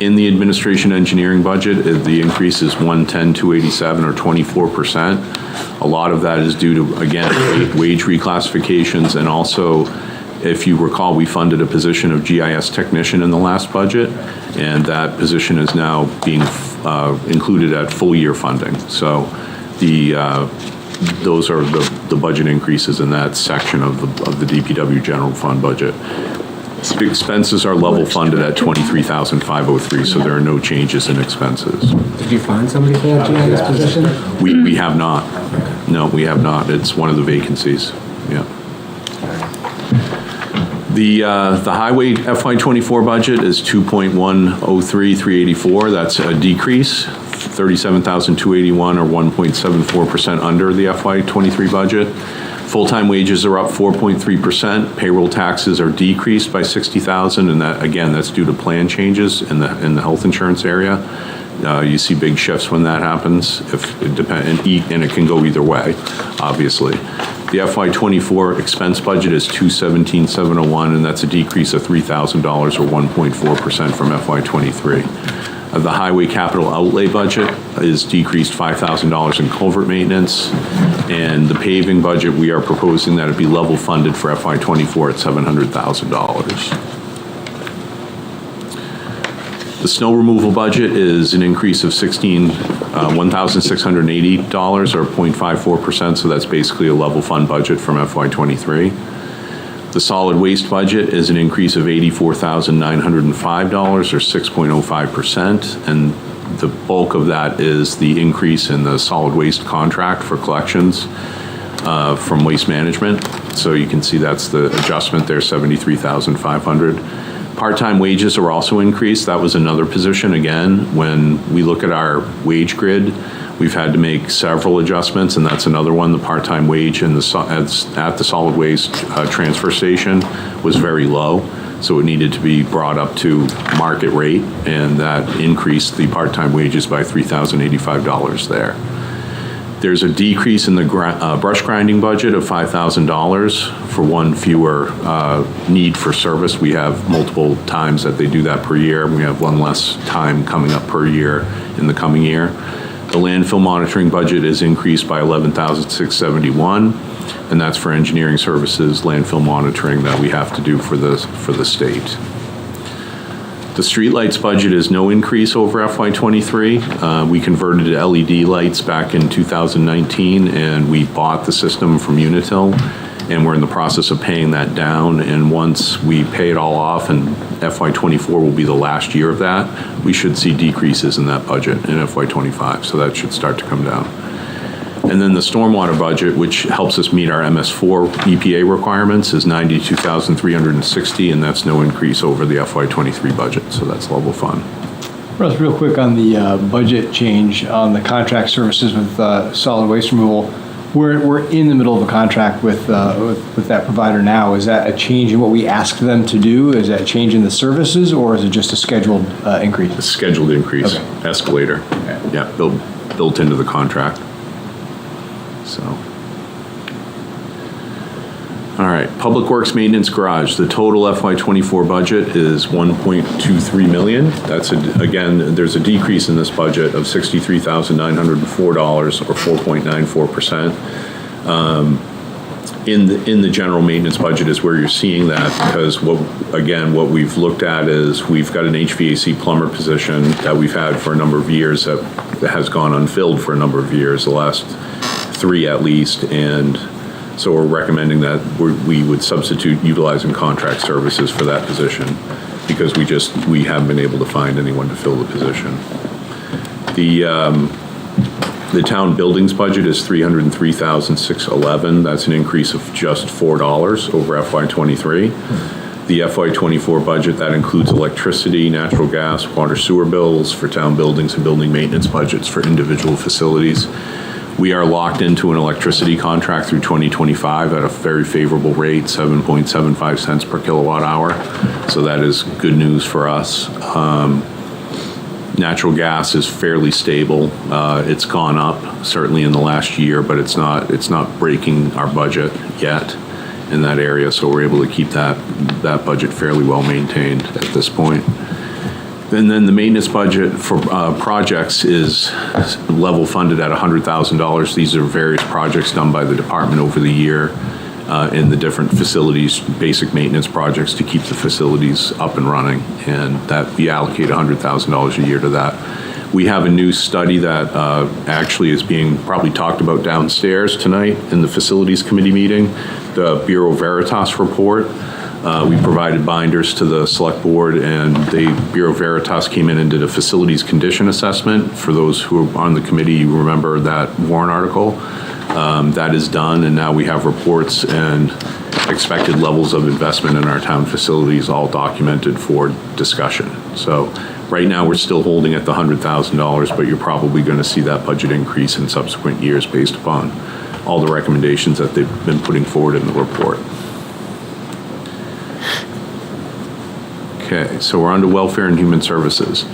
In the administration engineering budget, the increase is $110,287 or 24%. A lot of that is due to, again, wage reclassifications, and also, if you recall, we funded a position of GIS technician in the last budget, and that position is now being included at full year funding. So those are the budget increases in that section of the DPW general fund budget. Expenses are level funded at 23,503, so there are no changes in expenses. Did you find somebody for that GIS position? We have not. No, we have not. It's one of the vacancies. Yeah. The highway FY24 budget is 2.103384. That's a decrease, 37,281 or 1.74% under the FY23 budget. Full-time wages are up 4.3%. Payroll taxes are decreased by 60,000, and that, again, that's due to plan changes in the health insurance area. You see big shifts when that happens. If it and it can go either way, obviously. The FY24 expense budget is 217,701, and that's a decrease of $3,000 or 1.4% from FY23. The highway capital outlay budget is decreased $5,000 in culvert maintenance, and the paving budget, we are proposing that it be level funded for FY24 at $700,000. The snow removal budget is an increase of $1,680 or 0.54%, so that's basically a level fund budget from FY23. The solid waste budget is an increase of $84,905 or 6.05%, and the bulk of that is the increase in the solid waste contract for collections from Waste Management. So you can see that's the adjustment there, $73,500. Part-time wages are also increased. That was another position. Again, when we look at our wage grid, we've had to make several adjustments, and that's another one. The part-time wage at the solid waste transfer station was very low, so it needed to be brought up to market rate, and that increased the part-time wages by $3,085 there. There's a decrease in the brush grinding budget of $5,000 for one fewer need for service. We have multiple times that they do that per year. We have one less time coming up per year in the coming year. The landfill monitoring budget is increased by $11,671, and that's for engineering services, landfill monitoring that we have to do for the state. The streetlights budget is no increase over FY23. We converted to LED lights back in 2019, and we bought the system from Unitil, and we're in the process of paying that down. And once we pay it all off, and FY24 will be the last year of that, we should see decreases in that budget in FY25, so that should start to come down. And then the stormwater budget, which helps us meet our MS4 EPA requirements, is $92,360, and that's no increase over the FY23 budget, so that's level fund. Russ, real quick on the budget change on the contract services with solid waste removal. We're in the middle of a contract with that provider now. Is that a change in what we asked them to do? Is that a change in the services, or is it just a scheduled increase? A scheduled increase, okay. Escalator. Okay. Yeah, built into the contract. So, all right, Public Works Maintenance Garage. The total FY24 budget is $1.23 million. That's again, there's a decrease in this budget of $63,904 or 4.94%. In the general maintenance budget is where you're seeing that, because what we've looked at is we've got an HVAC plumber position that we've had for a number of years that has gone unfilled for a number of years, the last 3 at least, and so we're recommending that we would substitute utilizing contract services for that position, because we haven't been able to find anyone to fill the position. The town buildings budget is $303,611. That's an increase of just $4 over FY23. The FY24 budget, that includes electricity, natural gas, water, sewer bills for town buildings and building maintenance budgets for individual facilities. We are locked into an electricity contract through 2025 at a very favorable rate, 7.75 cents per kilowatt hour. So that is good news for us. Natural gas is fairly stable. It's gone up certainly in the last year, but it's not breaking our budget yet in that area. So we're able to keep that budget fairly well maintained at this point. And then the maintenance budget for projects is level funded at $100,000. These are various projects done by the department over the year in the different facilities, basic maintenance projects to keep the facilities up and running, and that we allocate $100,000 a year to that. We have a new study that actually is being probably talked about downstairs tonight in the facilities committee meeting, the Bureau Veritas report. We provided binders to the select board, and the Bureau Veritas came in and did a facilities condition assessment. For those who are on the committee, you remember that warrant article. That is done, and now we have reports and expected levels of investment in our town facilities all documented for discussion. So right now, we're still holding at the $100,000, but you're probably going to see that budget increase in subsequent years based upon all the recommendations that they've been putting forward in the report. Okay, so we're on to welfare and human services.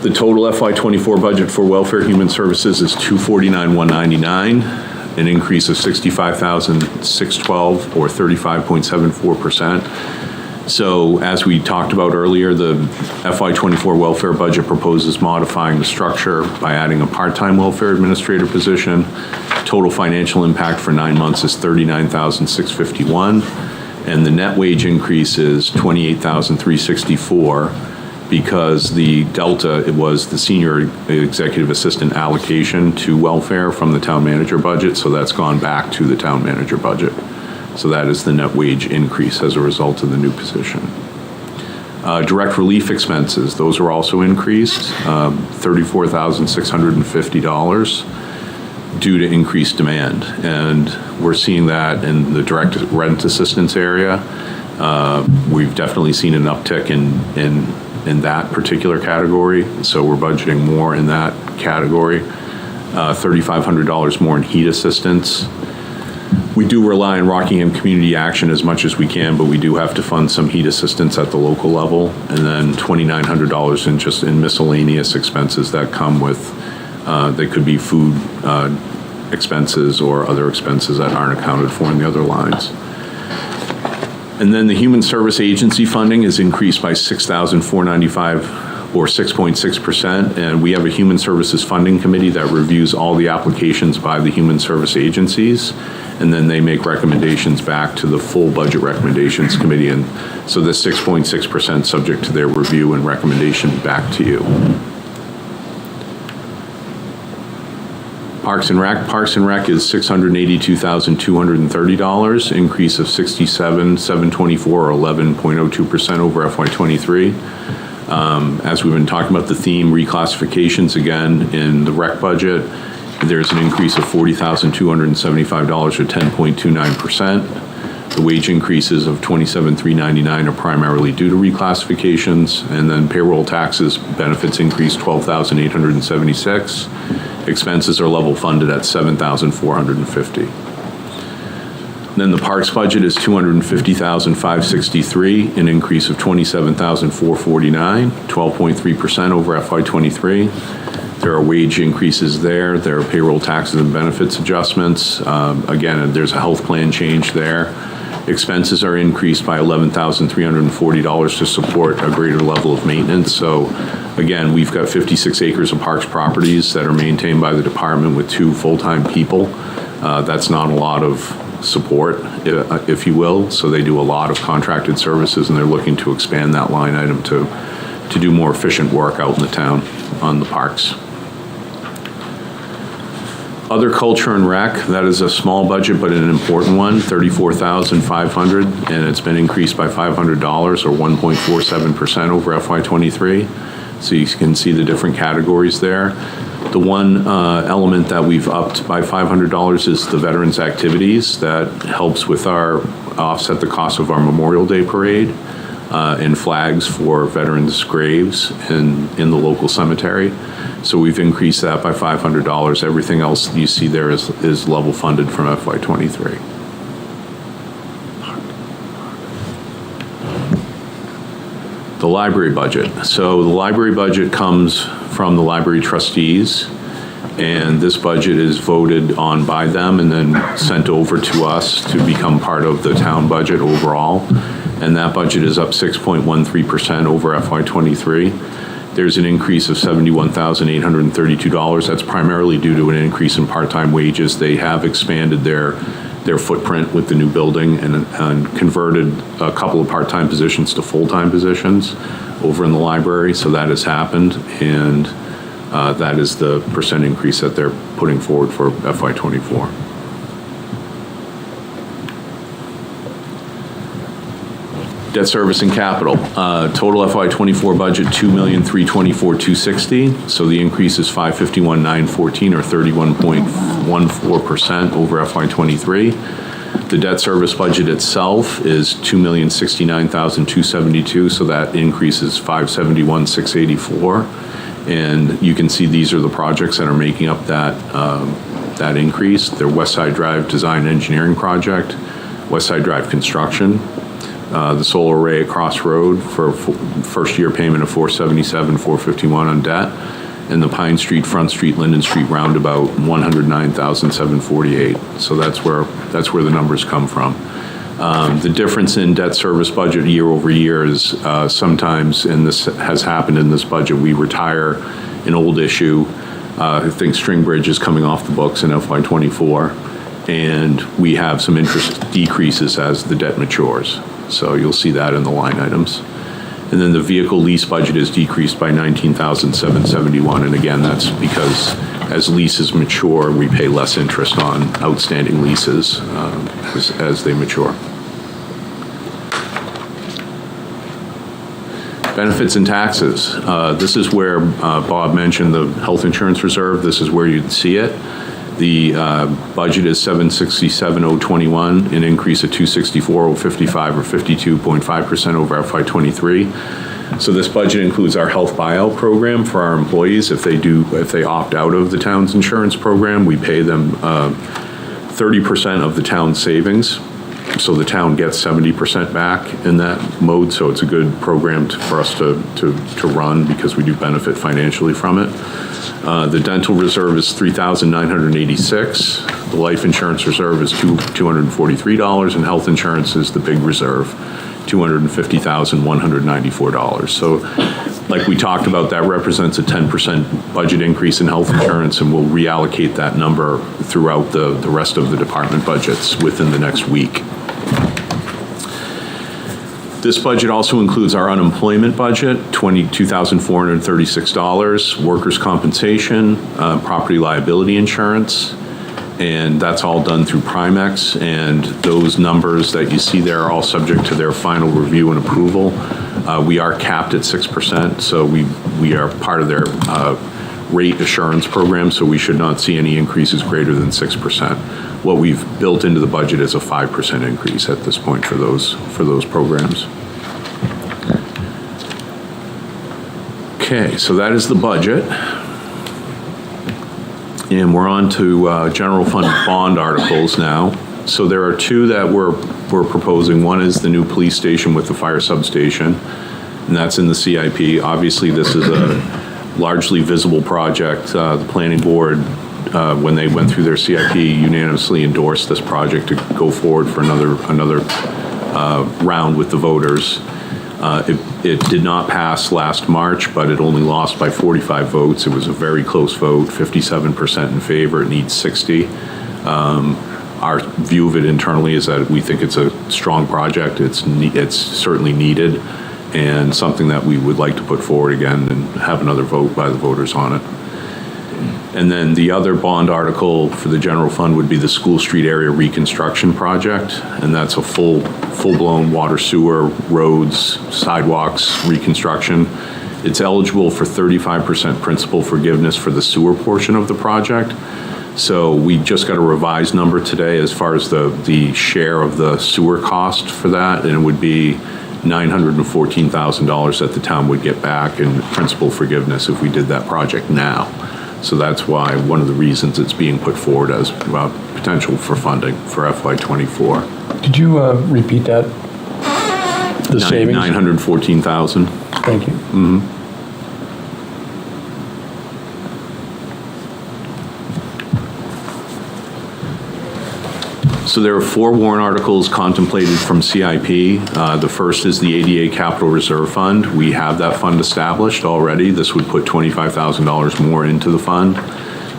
The total FY24 budget for welfare human services is $249,199, an increase of $65,612 or 35.74%. So as we talked about earlier, the FY24 welfare budget proposes modifying the structure by adding a part-time welfare administrator position. Total financial impact for 9 months is $39,651, and the net wage increase is $28,364 because the delta, it was the senior executive assistant allocation to welfare from the town manager budget, so that's gone back to the town manager budget. So that is the net wage increase as a result of the new position. Direct relief expenses, those are also increased, $34,650 due to increased demand. And we're seeing that in the direct rent assistance area. We've definitely seen an uptick in that particular category. So we're budgeting more in that category. $3,500 more in heat assistance. We do rely on Rockingham Community Action as much as we can, but we do have to fund some heat assistance at the local level, and then $2,900 in just in miscellaneous expenses that come with, they could be food expenses or other expenses that aren't accounted for in the other lines. And then the Human Service Agency funding is increased by $6,495 or 6.6%, and we have a Human Services Funding Committee that reviews all the applications by the Human Service agencies, and then they make recommendations back to the full Budget Recommendations Committee, and so this 6.6% subject to their review and recommendation back to you. Parks and Rec is $682,230, increase of $67,724 or 11.02% over FY23. As we've been talking about the theme reclassifications again in the rec budget, there's an increase of $40,275 or 10.29%. The wage increases of $27,399 are primarily due to reclassifications, and then payroll taxes benefits increase $12,876. Expenses are level funded at $7,450. Then the parks budget is $250,563, an increase of $27,449, 12.3% over FY23. There are wage increases there. There are payroll taxes and benefits adjustments. Again, there's a health plan change there. Expenses are increased by $11,340 to support a greater level of maintenance. So again, we've got 56 acres of parks properties that are maintained by the department with 2 full-time people. That's not a lot of support, if you will. So they do a lot of contracted services, and they're looking to expand that line item to do more efficient work out in the town on the parks. Other culture and rec, that is a small budget, but an important one, $34,500, and it's been increased by $500 or 1.47% over FY23. So you can see the different categories there. The one element that we've upped by $500 is the veterans activities. That helps with our offset the cost of our Memorial Day parade and flags for veterans' graves in the local cemetery. So we've increased that by $500. Everything else you see there is level funded from FY23. The library budget. So the library budget comes from the library trustees, and this budget is voted on by them and then sent over to us to become part of the town budget overall. And that budget is up 6.13% over FY23. There's an increase of $71,832. That's primarily due to an increase in part-time wages. They have expanded their footprint with the new building and converted a couple of part-time positions to full-time positions over in the library. So that has happened, and that is the percent increase that they're putting forward for FY24. Debt service and capital. Total FY24 budget, $2,324,260. So the increase is $551,914 or 31.14% over FY23. The debt service budget itself is $2,069,272. So that increase is $571,684. And you can see these are the projects that are making up that increase. They're West Side Drive Design Engineering Project, West Side Drive Construction, the solar array at Cross Road for first year payment of $477,451 on debt, and the Pine Street, Front Street, Linden Street roundabout, $109,748. So that's where the numbers come from. The difference in debt service budget year over year is sometimes, and this has happened in this budget, we retire an old issue. I think String Bridge is coming off the books in FY24, and we have some interest decreases as the debt matures. So you'll see that in the line items. And then the vehicle lease budget is decreased by $19,771. And again, that's because as leases mature, we pay less interest on outstanding leases as they mature. Benefits and taxes. This is where Bob mentioned the health insurance reserve. This is where you'd see it. The budget is $767,021, an increase of $264,055 or 52.5% over FY23. So this budget includes our health buyout program for our employees. If they opt out of the town's insurance program, we pay them 30% of the town's savings. So the town gets 70% back in that mode. So it's a good program for us to run because we do benefit financially from it. The dental reserve is $3,986. The life insurance reserve is $243, and health insurance is the big reserve, $250,194. So like we talked about, that represents a 10% budget increase in health insurance, and we'll reallocate that number throughout the rest of the department budgets within the next week. This budget also includes our unemployment budget, $22,436, workers' compensation, property liability insurance, and that's all done through Primex. And those numbers that you see there are all subject to their final review and approval. We are capped at 6%, so we are part of their rate assurance program, so we should not see any increases greater than 6%. What we've built into the budget is a 5% increase at this point for those programs. Okay, so that is the budget. And we're on to general fund bond articles now. So there are two that we're proposing. One is the new police station with the fire substation, and that's in the CIP. Obviously, this is a largely visible project. The planning board, when they went through their CIP, unanimously endorsed this project to go forward for another round with the voters. It did not pass last March, but it only lost by 45 votes. It was a very close vote, 57% in favor. It needs 60. Our view of it internally is that we think it's a strong project. It's certainly needed, and something that we would like to put forward again and have another vote by the voters on it. And then the other bond article for the general fund would be the School Street area reconstruction project, and that's a full-blown water, sewer, roads, sidewalks reconstruction. It's eligible for 35% principal forgiveness for the sewer portion of the project. So we just got a revised number today as far as the share of the sewer cost for that, and it would be $914,000 that the town would get back in principal forgiveness if we did that project now. So that's why one of the reasons it's being put forward as potential for funding for FY24. Could you repeat that? The savings? $914,000. Thank you. Mm-hmm. So there are 4 warrant articles contemplated from CIP. The first is the ADA Capital Reserve Fund. We have that fund established already. This would put $25,000 more into the fund.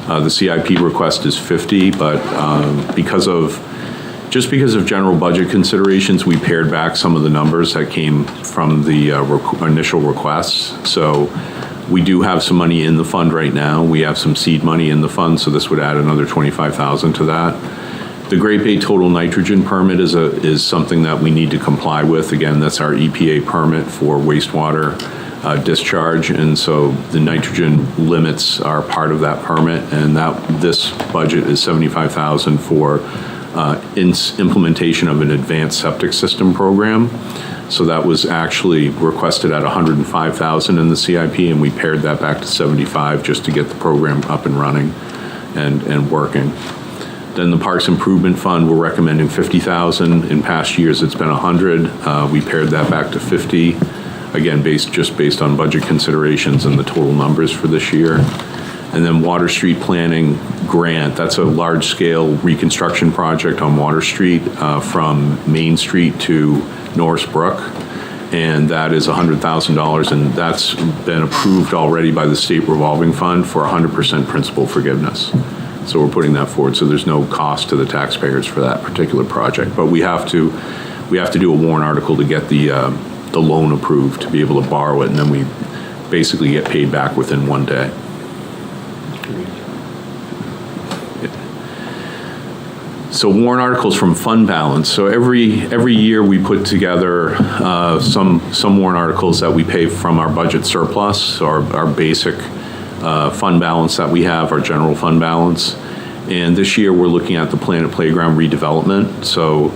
The CIP request is 50, but because of general budget considerations, we pared back some of the numbers that came from the initial requests. So we do have some money in the fund right now. We have some seed money in the fund, so this would add another $25,000 to that. The Great Bay Total Nitrogen Permit is something that we need to comply with. Again, that's our EPA permit for wastewater discharge, and so the nitrogen limits are part of that permit, and this budget is $75,000 for implementation of an advanced septic system program. So that was actually requested at $105,000 in the CIP, and we pared that back to $75,000 just to get the program up and running and working. Then the Parks Improvement Fund, we're recommending $50,000. In past years, it's been $100,000. We pared that back to $50,000, again, based on budget considerations and the total numbers for this year. And then Water Street Planning Grant, that's a large-scale reconstruction project on Water Street from Main Street to Norris Brook, and that is $100,000, and that's been approved already by the State Revolving Fund for 100% principal forgiveness. So we're putting that forward, so there's no cost to the taxpayers for that particular project. But we have to do a warrant article to get the loan approved to be able to borrow it, and then we basically get paid back within 1 day. So warrant articles from fund balance. So every year we put together some warrant articles that we pay from our budget surplus, our basic fund balance that we have, our general fund balance. And this year we're looking at the Planet Playground redevelopment. So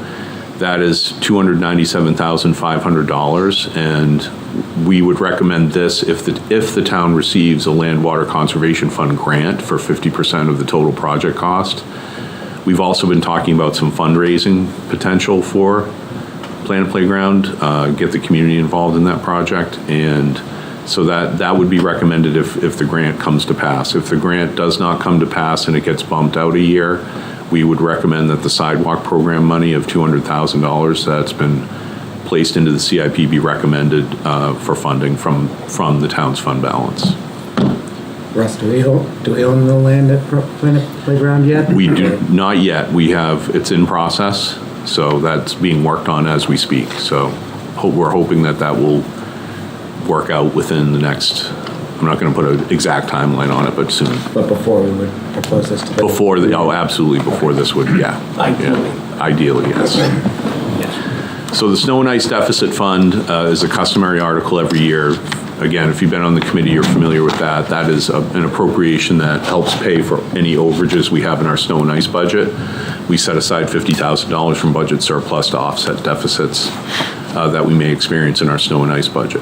that is $297,500, and we would recommend this if the town receives a Land Water Conservation Fund grant for 50% of the total project cost. We've also been talking about some fundraising potential for Planet Playground, get the community involved in that project, and so that would be recommended if the grant comes to pass. If the grant does not come to pass and it gets bumped out a year, we would recommend that the sidewalk program money of $200,000 that's been placed into the CIP be recommended for funding from the town's fund balance. Russ, do we own the land at Planet Playground yet? We do not yet. It's in process, so that's being worked on as we speak. So we're hoping that will work out within the next, I'm not going to put an exact timeline on it, but soon. But before we would propose this to absolutely before this would, yeah. Ideally, yes. So the Snow and Ice Deficit Fund is a customary article every year. Again, if you've been on the committee, you're familiar with that. That is an appropriation that helps pay for any overages we have in our snow and ice budget. We set aside $50,000 from budget surplus to offset deficits that we may experience in our snow and ice budget.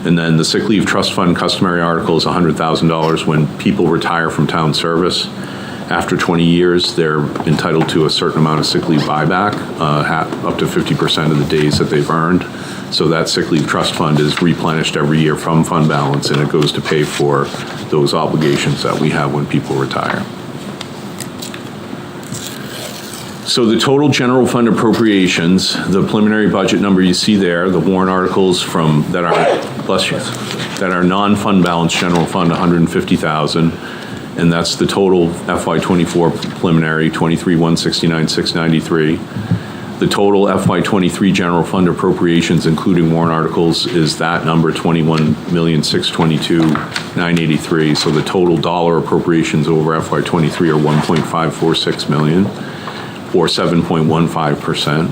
And then the Sick Leave Trust Fund customary article is $100,000 when people retire from town service. After 20 years, they're entitled to a certain amount of sick leave buyback, up to 50% of the days that they've earned. So that sick leave trust fund is replenished every year from fund balance, and it goes to pay for those obligations that we have when people retire. So the total general fund appropriations, the preliminary budget number you see there, the warrant articles that are non-fund balance general fund, $150,000. And that's the total FY24 preliminary, 23,169,693. The total FY23 general fund appropriations, including warrant articles, is that number, 21,622,983. So the total dollar appropriations over FY23 are $1.546 million, or 7.15%.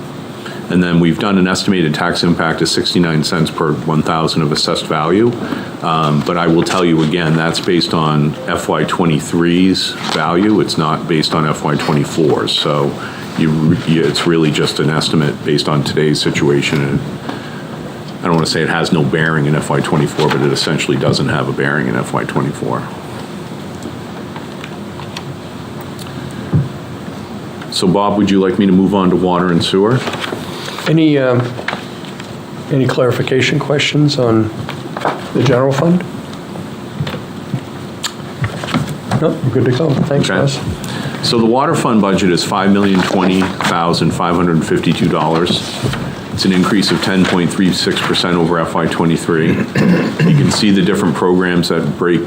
And then we've done an estimated tax impact of 69 cents per 1,000 of assessed value. But I will tell you again, that's based on FY23's value. It's not based on FY24's. So it's really just an estimate based on today's situation. And I don't want to say it has no bearing in FY24, but it essentially doesn't have a bearing in FY24. So Bob, would you like me to move on to water and sewer? Any clarification questions on the general fund? No, we're good to go. Thanks, Okay. Russ. So the water fund budget is $5,020,552. It's an increase of 10.36% over FY23. You can see the different programs that break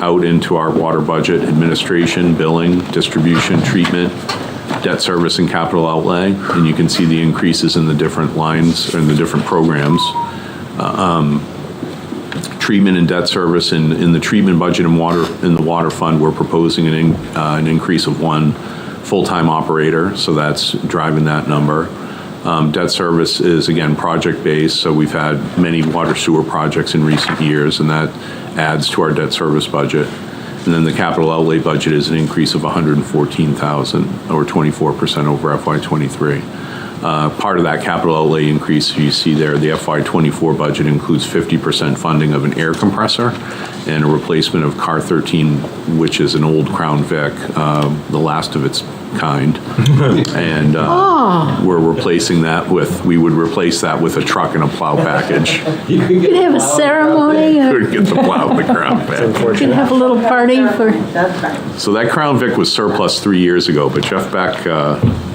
out into our water budget: administration, billing, distribution, treatment, debt service, and capital outlay. And you can see the increases in the different lines and the different programs. Treatment and debt service, in the treatment budget and in the water fund, we're proposing an increase of 1 full-time operator, so that's driving that number. Debt service is, again, project-based, so we've had many water sewer projects in recent years, and that adds to our debt service budget. And then the capital outlay budget is an increase of $114,000, or 24% over FY23. Part of that capital outlay increase you see there, the FY24 budget includes 50% funding of an air compressor and a replacement of Car 13, which is an old Crown Vic, the last of its kind. And we're replacing that we would replace that with a truck and a plow package. You could have a ceremony, Couldn't get the plow in the Crown Vic. you could have a little party for, So that Crown Vic was surplus 3 years ago, but Jeff Beck,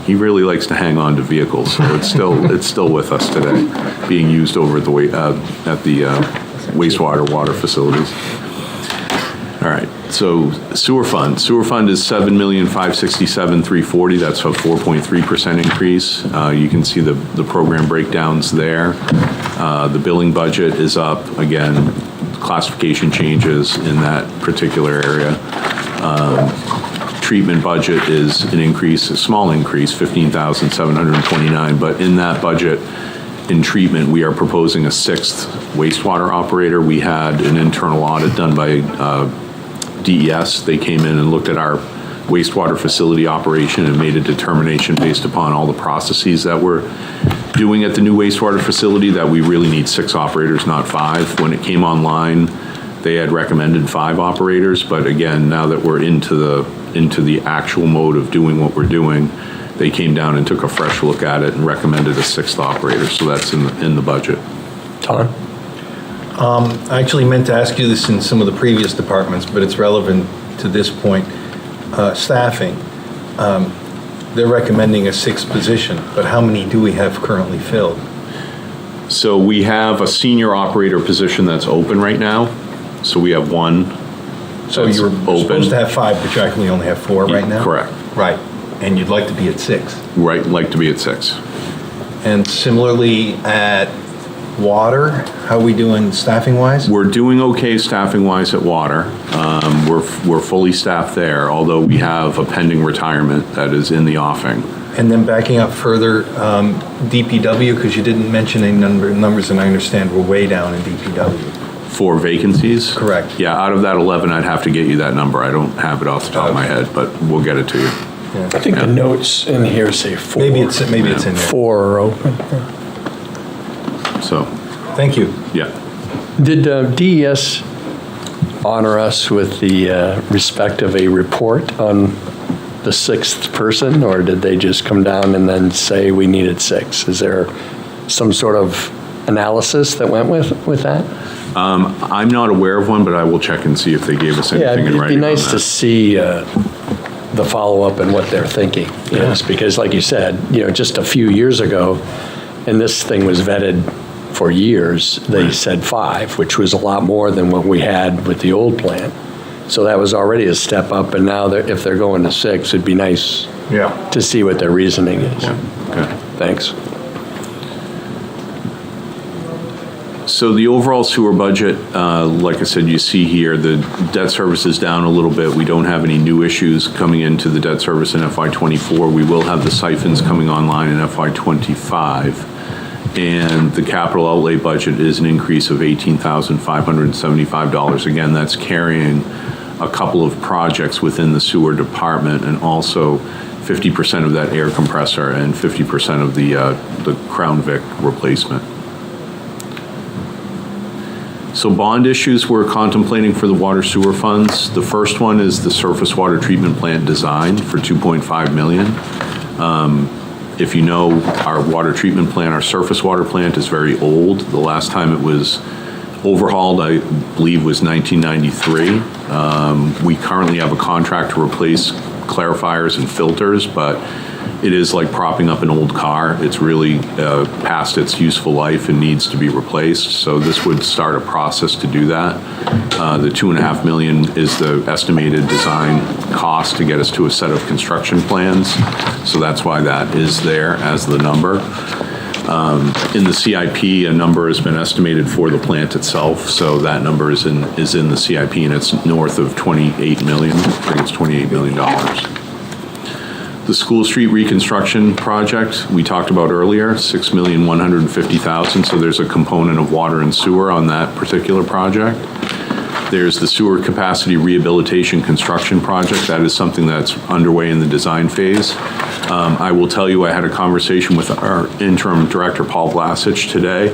he really likes to hang on to vehicles, so it's still with us today, being used over at the wastewater water facilities. All right, so sewer fund. Sewer fund is $7,567,340. That's a 4.3% increase. You can see the program breakdowns there. The billing budget is up, again, classification changes in that particular area. Treatment budget is an increase, a small increase, $15,729, but in that budget, in treatment, we are proposing a 6th wastewater operator. We had an internal audit done by DES. They came in and looked at our wastewater facility operation and made a determination based upon all the processes that we're doing at the new wastewater facility that we really need 6 operators, not 5. When it came online, they had recommended 5 operators, but again, now that we're into the actual mode of doing what we're doing, they came down and took a fresh look at it and recommended a 6th operator, so that's in the budget. Tom? I actually meant to ask you this in some of the previous departments, but it's relevant to this point. Staffing, they're recommending a 6th position, but how many do we have currently filled? So we have a senior operator position that's open right now, so we have one. So you're supposed to have 5, but you actually only have 4 right now? Correct. Right, and you'd like to be at 6. Right, like to be at 6. And similarly at water, how are we doing staffing-wise? We're doing okay staffing-wise at water. We're fully staffed there, although we have a pending retirement that is in the offing. And then backing up further, DPW, because you didn't mention any numbers, and I understand we're way down in DPW. 4 vacancies? Correct. Yeah, out of that 11, I'd have to get you that number. I don't have it off the top of my head, but we'll get it to you. I think the notes in here say 4. Maybe it's in there. 4 are open. So, Thank you. yeah. Did DES honor us with the respect of a report on the 6th person, or did they just come down and then say we needed 6? Is there some sort of analysis that went with that? I'm not aware of one, but I will check and see if they gave us anything in writing. It'd be nice to see the follow-up and what they're thinking. Yes, because like you said, just a few years ago, and this thing was vetted for years, they said 5, which was a lot more than what we had with the old plan. So that was already a step up, and now if they're going to 6, it'd be nice to see what their reasoning is. Yeah. Okay. Thanks. So the overall sewer budget, like I said, you see here, the debt service is down a little bit. We don't have any new issues coming into the debt service in FY24. We will have the siphons coming online in FY25. And the capital outlay budget is an increase of $18,575. Again, that's carrying a couple of projects within the sewer department, and also 50% of that air compressor and 50% of the Crown Vic replacement. So bond issues we're contemplating for the water sewer funds. The first one is the surface water treatment plant design for $2.5 million. If you know, our water treatment plant, our surface water plant is very old. The last time it was overhauled, I believe, was 1993. We currently have a contract to replace clarifiers and filters, but it is like propping up an old car. It's really past its useful life and needs to be replaced. So this would start a process to do that. The $2.5 million is the estimated design cost to get us to a set of construction plans. So that's why that is there as the number. In the CIP, a number has been estimated for the plant itself. So that number is in the CIP, and it's north of $28 million. I think it's $28 million. The School Street reconstruction project we talked about earlier, $6,150,000. So there's a component of water and sewer on that particular project. There's the sewer capacity rehabilitation construction project. That is something that's underway in the design phase. I will tell you, I had a conversation with our interim director, Paul Blasich, today.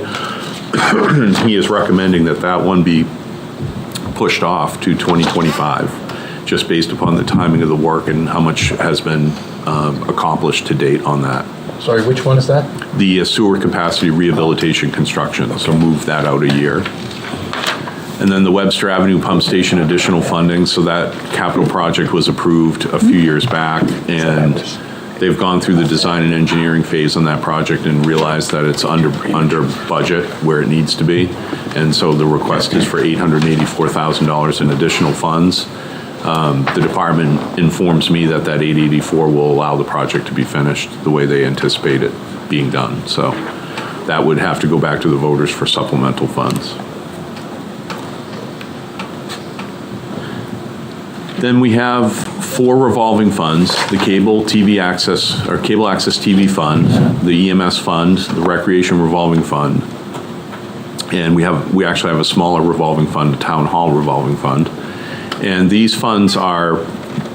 He is recommending that that one be pushed off to 2025, just based upon the timing of the work and how much has been accomplished to date on that. Sorry, which one is that? The sewer capacity rehabilitation construction, so move that out a year. And then the Webster Avenue Pump Station additional funding, so that capital project was approved a few years back, and they've gone through the design and engineering phase on that project and realized that it's under budget where it needs to be. And so the request is for $884,000 in additional funds. The department informs me that that 884 will allow the project to be finished the way they anticipate it being done. So that would have to go back to the voters for supplemental funds. Then we have 4 revolving funds: the cable access TV fund, the EMS fund, the recreation revolving fund, and we actually have a smaller revolving fund, a town hall revolving fund. And these funds are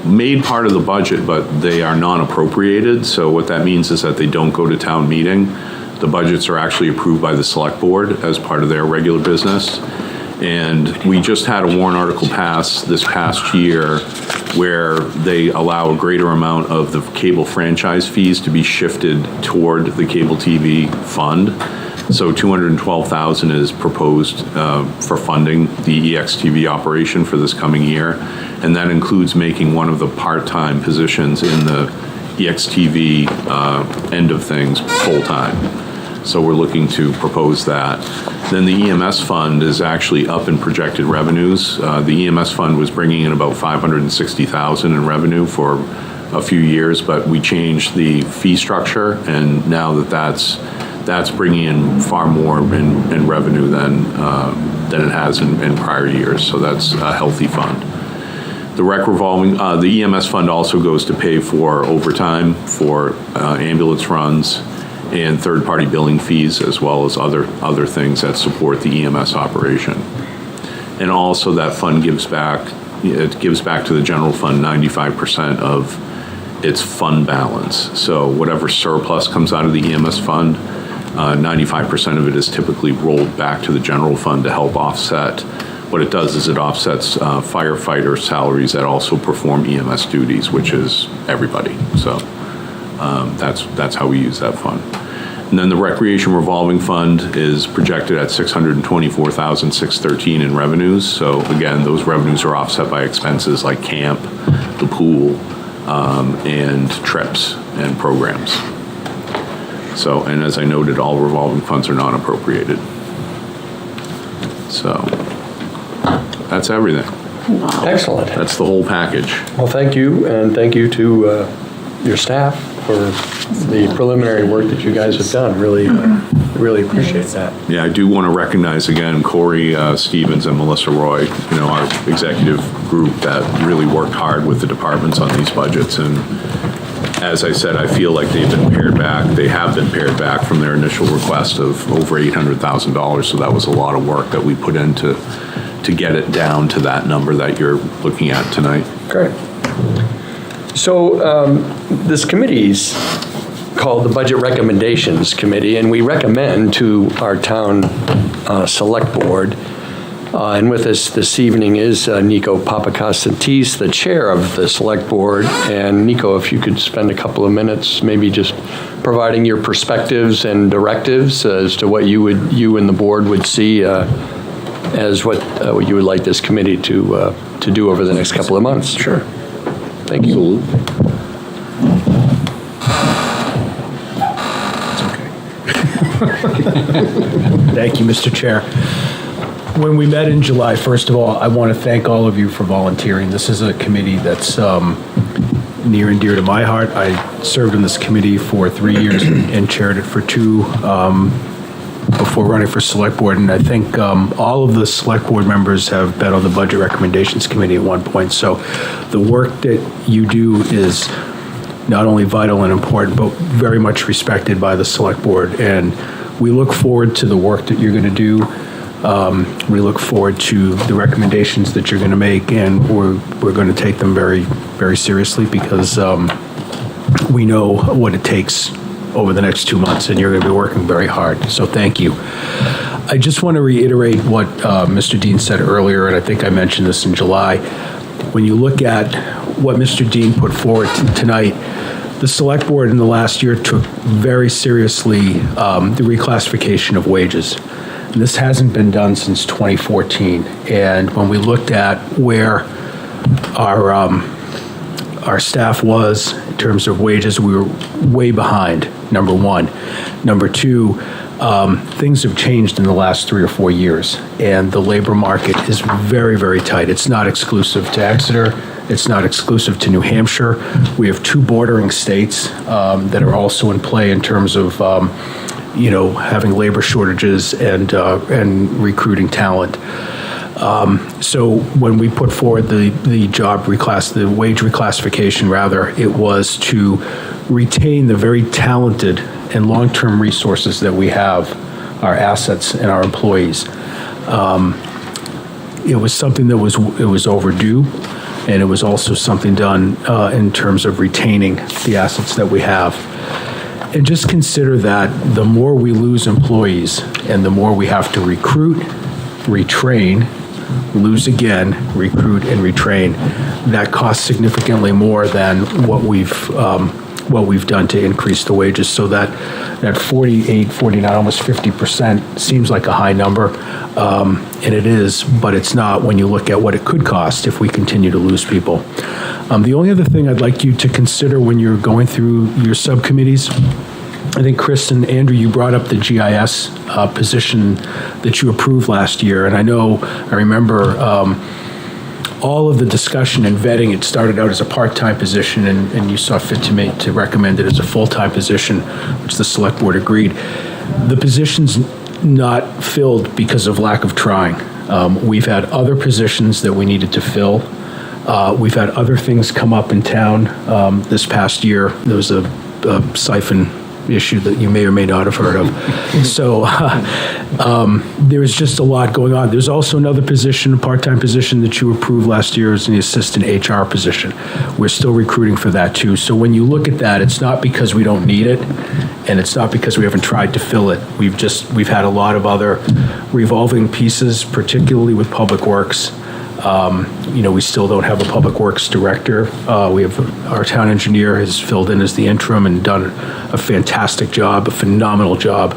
made part of the budget, but they are non-appropriated. So what that means is that they don't go to town meeting. The budgets are actually approved by the select board as part of their regular business. And we just had a warrant article pass this past year where they allow a greater amount of the cable franchise fees to be shifted toward the cable TV fund. So $212,000 is proposed for funding the EXTV operation for this coming year. And that includes making one of the part-time positions in the EXTV end of things full-time. So we're looking to propose that. Then the EMS fund is actually up in projected revenues. The EMS fund was bringing in about $560,000 in revenue for a few years, but we changed the fee structure, and now that's bringing in far more in revenue than it has in prior years. So that's a healthy fund. The the EMS fund also goes to pay for overtime for ambulance runs and third-party billing fees, as well as other things that support the EMS operation. And also that fund gives back to the general fund 95% of its fund balance. So whatever surplus comes out of the EMS fund, 95% of it is typically rolled back to the general fund to help offset. What it does is it offsets firefighter salaries that also perform EMS duties, which is everybody. So that's how we use that fund. And then the recreation revolving fund is projected at $624,613 in revenues. So again, those revenues are offset by expenses like camp, the pool, and trips and programs. So, and as I noted, all revolving funds are non-appropriated. So that's everything. Excellent. That's the whole package. Well, thank you, and thank you to your staff for the preliminary work that you guys have done. Really appreciate that. Yeah, I do want to recognize again Corey Stevens and Melissa Roy, our executive group that really worked hard with the departments on these budgets. And as I said, I feel like they've been pared back. They have been pared back from their initial request of over $800,000. So that was a lot of work that we put into to get it down to that number that you're looking at tonight. Great. So this committee's called the Budget Recommendations Committee, and we recommend to our town select board, and with us this evening is Nico Papakonstantis, the chair of the select board. And Nico, if you could spend a couple of minutes maybe just providing your perspectives and directives as to what you and the board would see as what you would like this committee to do over the next couple of months. Sure. Thank you. Thank you, Mr. Chair. When we met in July, first of all, I want to thank all of you for volunteering. This is a committee that's near and dear to my heart. I served on this committee for 3 years and chaired it for 2 before running for select board. And I think all of the select board members have been on the Budget Recommendations Committee at one point. So the work that you do is not only vital and important, but very much respected by the Select Board. And we look forward to the work that you're going to do. We look forward to the recommendations that you're going to make, and we're going to take them very, very seriously, because we know what it takes over the next 2 months, and you're going to be working very hard. So thank you. I just want to reiterate what Mr. Dean said earlier, and I think I mentioned this in July. When you look at what Mr. Dean put forward tonight, the Select Board in the last year took very seriously the reclassification of wages. And this hasn't been done since 2014. And when we looked at where our staff was in terms of wages, we were way behind, number one. Number two, things have changed in the last 3 or 4 years, and the labor market is very, very tight. It's not exclusive to Exeter. It's not exclusive to New Hampshire. We have 2 bordering states that are also in play in terms of, having labor shortages and recruiting talent. So when we put forward the wage reclassification, rather, it was to retain the very talented and long-term resources that we have, our assets and our employees. It was something that was overdue, and it was also something done in terms of retaining the assets that we have. And just consider that the more we lose employees and the more we have to recruit, retrain, lose again, recruit and retrain, that costs significantly more than what we've done to increase the wages. So that 48, 49, almost 50% seems like a high number, and it is, but it's not when you look at what it could cost if we continue to lose people. The only other thing I'd like you to consider when you're going through your subcommittees, I think Chris and Andrew, you brought up the GIS position that you approved last year, and I remember all of the discussion and vetting. It started out as a part-time position, and you saw fit to recommend it as a full-time position, which the Select Board agreed. The position's not filled because of lack of trying. We've had other positions that we needed to fill. We've had other things come up in town this past year. There was a siphon issue that you may or may not have heard of. So there's just a lot going on. There's also another position, a part-time position that you approved last year, is the assistant HR position. We're still recruiting for that too. So when you look at that, it's not because we don't need it, and it's not because we haven't tried to fill it. We've had a lot of other revolving pieces, particularly with Public Works. We still don't have a Public Works director. We have our town engineer has filled in as the interim and done a fantastic job, a phenomenal job.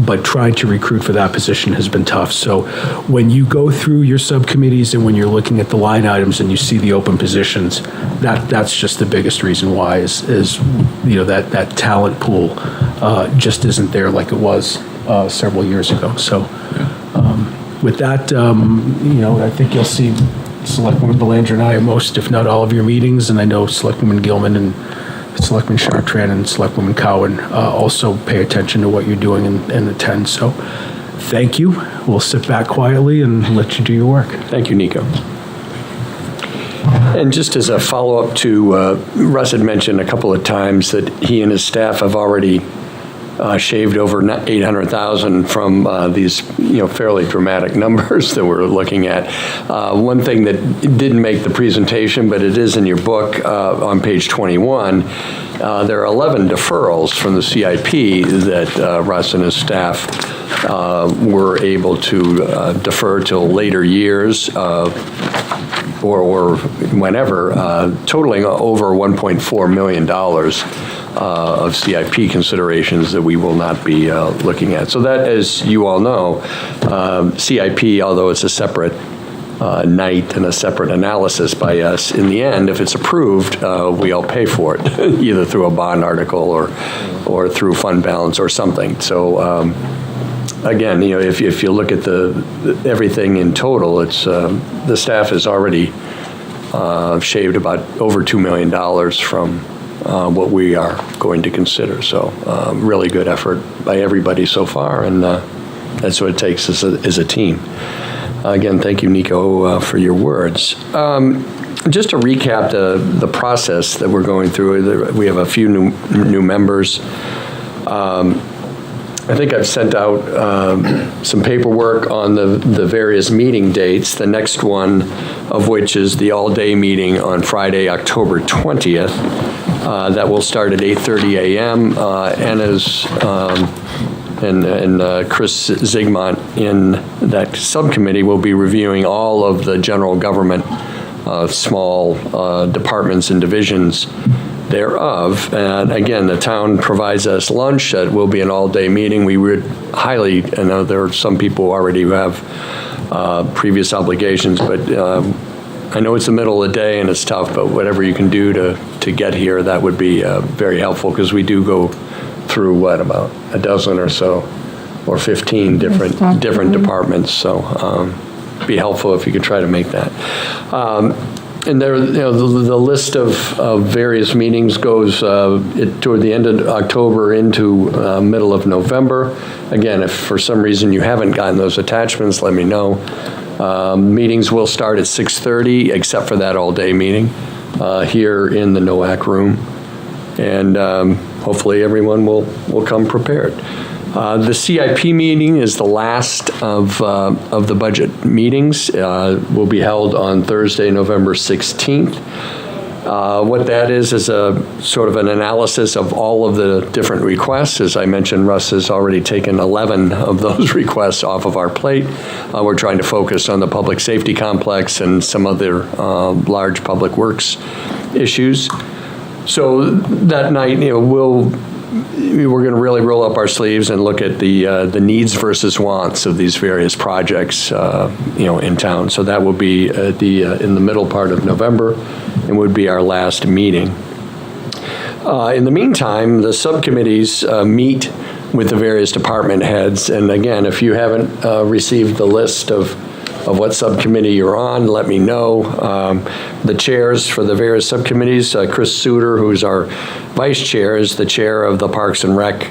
But trying to recruit for that position has been tough. So when you go through your subcommittees and when you're looking at the line items and you see the open positions, that's just the biggest reason why is that talent pool just isn't there like it was several years ago. So. With that, I think you'll see Selectwoman Belanger and I at most, if not all, of your meetings, and I know Selectwoman Gilman and Selectman Chartrand and Selectwoman Cowan also pay attention to what you're doing and attend. So thank you. We'll sit back quietly and let you do your work. Thank you, Nico. And just as a follow-up to, Russ had mentioned a couple of times that he and his staff have already shaved over $800,000 from these, fairly dramatic numbers that we're looking at. One thing that didn't make the presentation, but it is in your book on page 21, there are 11 deferrals from the CIP that Russ and his staff were able to defer till later years or whenever, totaling over $1.4 million. Of CIP considerations that we will not be looking at. So that, as you all know, CIP, although it's a separate night and a separate analysis by us, in the end, if it's approved, we all pay for it, either through a bond article or through fund balance or something. So again, if you look at everything in total, it's the staff has already shaved about over $2 million from what we are going to consider. So really good effort by everybody so far, and that's what it takes as a team. Again, thank you, Nico, for your words. just to recap the process that we're going through, we have a few new members. I think I've sent out some paperwork on the various meeting dates, the next one of which is the all-day meeting on Friday, October 20th. That will start at 8:30 a.m. Anna's and Chris Zigmont in that subcommittee will be reviewing all of the general government small departments and divisions thereof. And again, the town provides us lunch. It will be an all-day meeting. We would highly, I know there are some people already who have previous obligations, but I know it's the middle of the day and it's tough, but whatever you can do to get here, that would be very helpful, because we do go through, about a dozen or so, or 15 different departments. So be helpful if you could try to make that. And there, the list of various meetings goes toward the end of October into middle of November. Again, if for some reason you haven't gotten those attachments, let me know. Meetings will start at 6:30, except for that all-day meeting here in the NOAC room. And hopefully everyone will come prepared. The CIP meeting is the last of the budget meetings. Will be held on Thursday, November 16th. What that is a sort of an analysis of all of the different requests. As I mentioned, Russ has already taken 11 of those requests off of our plate. We're trying to focus on the public safety complex and some other large public works issues. So that night, we're going to really roll up our sleeves and look at the needs versus wants of these various projects, in town. So that will be in the middle part of November, and would be our last meeting. In the meantime, the subcommittees meet with the various department heads. And again, if you haven't received the list of what subcommittee you're on, let me know. The chairs for the various subcommittees, Chris Suter, who's our vice chair, is the chair of the Parks and Rec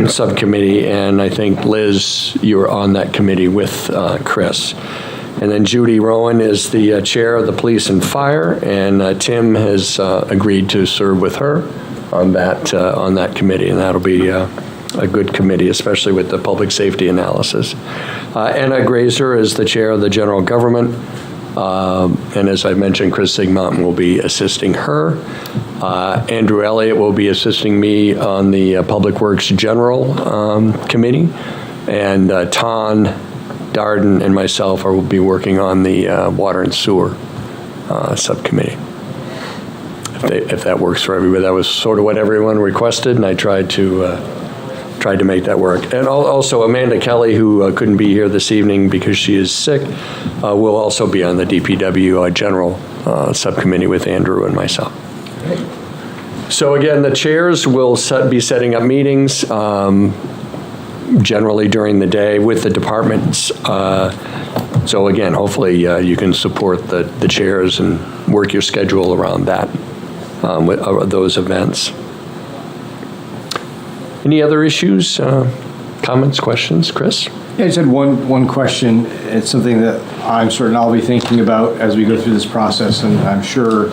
subcommittee, and I think, Liz, you're on that committee with Chris. And then Judy Rowan is the chair of the Police and Fire, and Tim has agreed to serve with her on that committee, and that'll be a good committee, especially with the public safety analysis. Anna Grazer is the chair of the general government, and as I mentioned, Chris Sigmont will be assisting her. Andrew Elliott will be assisting me on the Public Works General Committee, and Ton, Darden, and myself will be working on the Water and Sewer Subcommittee. If that works for everybody. That was sort of what everyone requested, and I tried to make that work. And also Amanda Kelly, who couldn't be here this evening because she is sick, will also be on the DPW General Subcommittee with Andrew and myself. So again, the chairs will be setting up meetings generally during the day with the departments. So again, hopefully you can support the chairs and work your schedule around that, with those events. Any other issues, comments, questions? Chris? Yeah, I just had one question. It's something that I'm certain I'll be thinking about as we go through this process, and I'm sure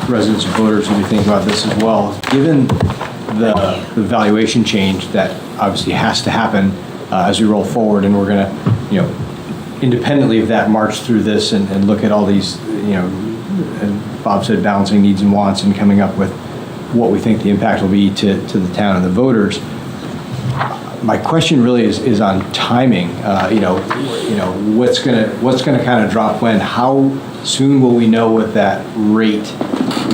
residents and voters will be thinking about this as well. Given the valuation change that obviously has to happen as we roll forward, and we're going to, independently of that, march through this and look at all these, and Bob said, balancing needs and wants and coming up with what we think the impact will be to the town and the voters. My question really is on timing. What's gonna kind of drop when? How soon will we know what that rate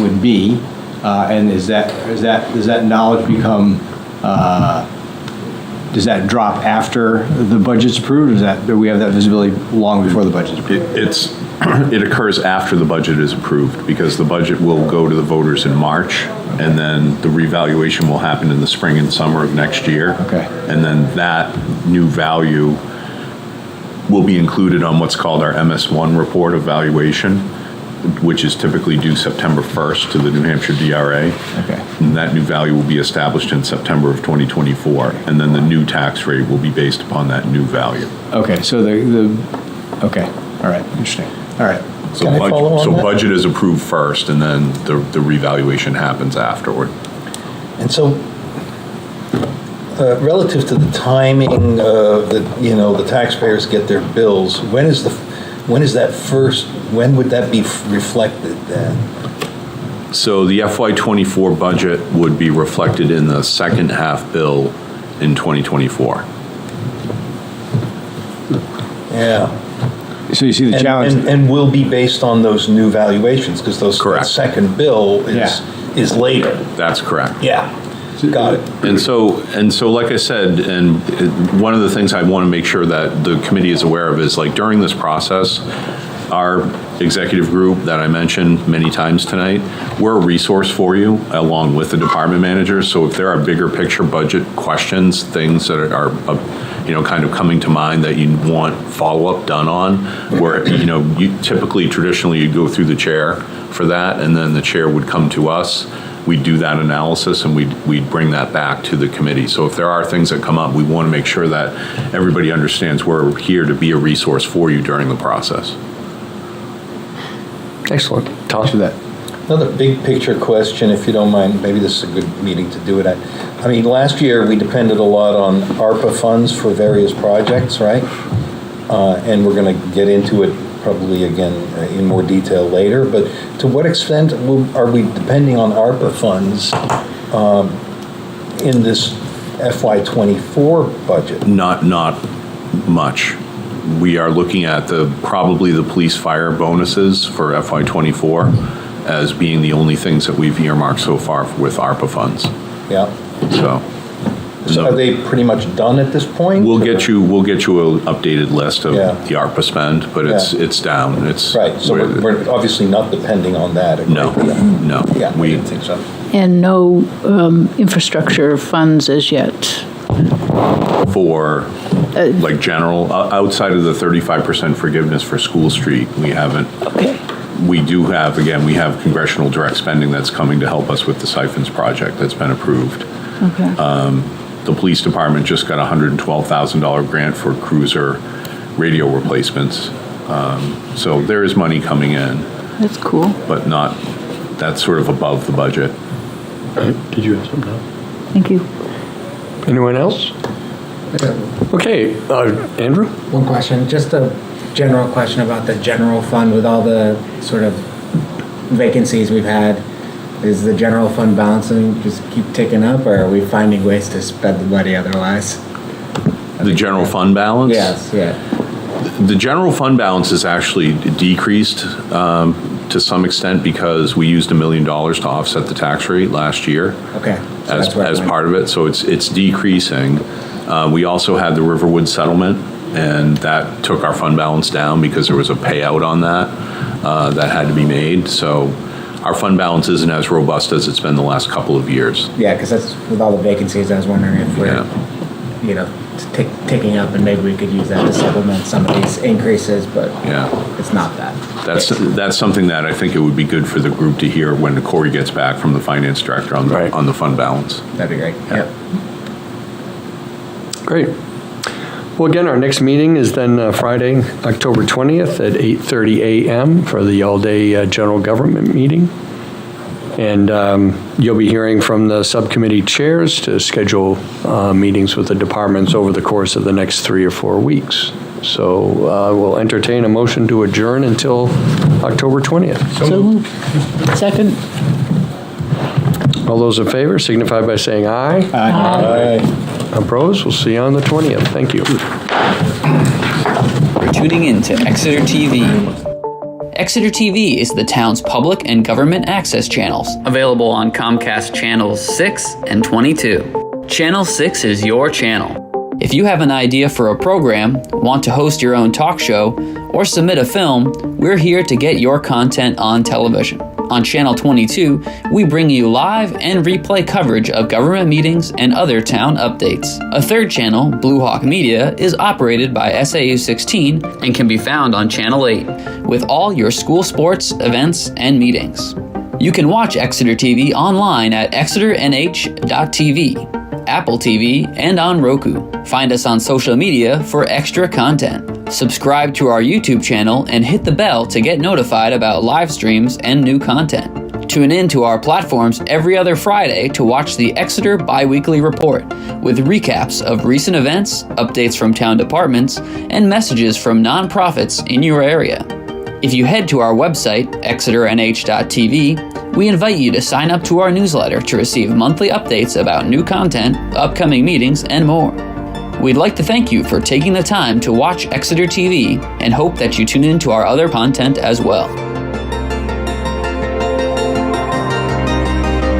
would be? And does that knowledge become? Does that drop after the budget's approved? Do we have that visibility long before the budget's approved? It occurs after the budget is approved, because the budget will go to the voters in March, and then the revaluation will happen in the spring and summer of next year. Okay. And then that new value will be included on what's called our MS1 report of valuation, which is typically due September 1st to the New Hampshire DRA. Okay. And that new value will be established in September of 2024, and then the new tax rate will be based upon that new value. Okay, so okay, all right, interesting. All right, So Can I follow on So that? budget is approved first, and then the revaluation happens afterward. And so, relative to the timing that, the taxpayers get their bills, when would that be reflected then? So the FY24 budget would be reflected in the second half bill in 2024. Yeah. So you see the challenge. And will be based on those new valuations, because that Correct. second bill is later. That's correct. Yeah, got it. And so, like I said, and one of the things I want to make sure that the committee is aware of is, like, during this process, our executive group that I mentioned many times tonight, we're a resource for you along with the department managers. So if there are bigger picture budget questions, things that are, kind of coming to mind that you want follow-up done on, where, you typically, traditionally, you'd go through the chair for that, and then the chair would come to us. We'd do that analysis, and we'd bring that back to the committee. So if there are things that come up, we want to make sure that everybody understands we're here to be a resource for you during the process. Excellent. Talk to that. Another big picture question, if you don't mind, maybe this is a good meeting to do it at. I mean, last year, we depended a lot on ARPA funds for various projects, right? And we're going to get into it probably again in more detail later, but to what extent are we depending on ARPA funds in this FY24 budget? Not much. We are looking at probably the police fire bonuses for FY24 as being the only things that we've earmarked so far with ARPA funds. Yeah. So are they pretty much done at this point? We'll get you an updated list of the ARPA spend, but it's down. It's right. So we're obviously not depending on that. No. Yeah, we didn't think so. And no infrastructure funds as yet. For like general, outside of the 35% forgiveness for School Street, we haven't. Okay. We do have, again, we have congressional direct spending that's coming to help us with the siphons project that's been approved. Okay. The police department just got a $112,000 grant for cruiser radio replacements. So there is money coming in. That's cool. But that's sort of above the budget. Did you have something else? Thank you. Anyone else? Okay, Andrew? One question, just a general question about the general fund with all the sort of vacancies we've had. Is the general fund balancing just keep ticking up, or are we finding ways to spend the money otherwise? The general fund balance? Yes, yeah. The general fund balance has actually decreased to some extent because we used $1 million to offset the tax rate last year. Okay. So as part of it, so it's decreasing. We also had the Riverwood settlement, and that took our fund balance down because there was a payout on that that had to be made. So our fund balance isn't as robust as it's been the last couple of years. Yeah, because that's with all the vacancies. I was wondering if we're, ticking up, and maybe we could use that to supplement some of these increases. But it's not that. That's something that I think it would be good for the group to hear when Corey gets back from the finance director on the fund balance. That'd be great. Yeah. Yep. Great. Well, again, our next meeting is then Friday, October 20th at 8:30 a.m. for the all-day general government meeting. And you'll be hearing from the subcommittee chairs to schedule meetings with the departments over the course of the next 3 or 4 weeks. So we'll entertain a motion to adjourn until October 20th. So moved. Second. All those in favor signify by saying aye. Aye. Opposed? We'll see you on the 20th. Thank you. You're tuning in to Exeter TV. Exeter TV is the town's public and government access channels, available on Comcast Channels 6 and 22. Channel 6 is your channel. If you have an idea for a program, want to host your own talk show, or submit a film, we're here to get your content on television. On Channel 22, we bring you live and replay coverage of government meetings and other town updates. A third channel, Blue Hawk Media, is operated by SAU 16 and can be found on Channel 8, with all your school sports, events, and meetings. You can watch Exeter TV online at exeternh.tv, Apple TV, and on Roku. Find us on social media for extra content. Subscribe to our YouTube channel and hit the bell to get notified about live streams and new content. Tune in to our platforms every other Friday to watch the Exeter Biweekly Report with recaps of recent events, updates from town departments, and messages from nonprofits in your area. If you head to our website, exeternh.tv, we invite you to sign up to our newsletter to receive monthly updates about new content, upcoming meetings, and more. We'd like to thank you for taking the time to watch Exeter TV and hope that you tune in to our other content as well.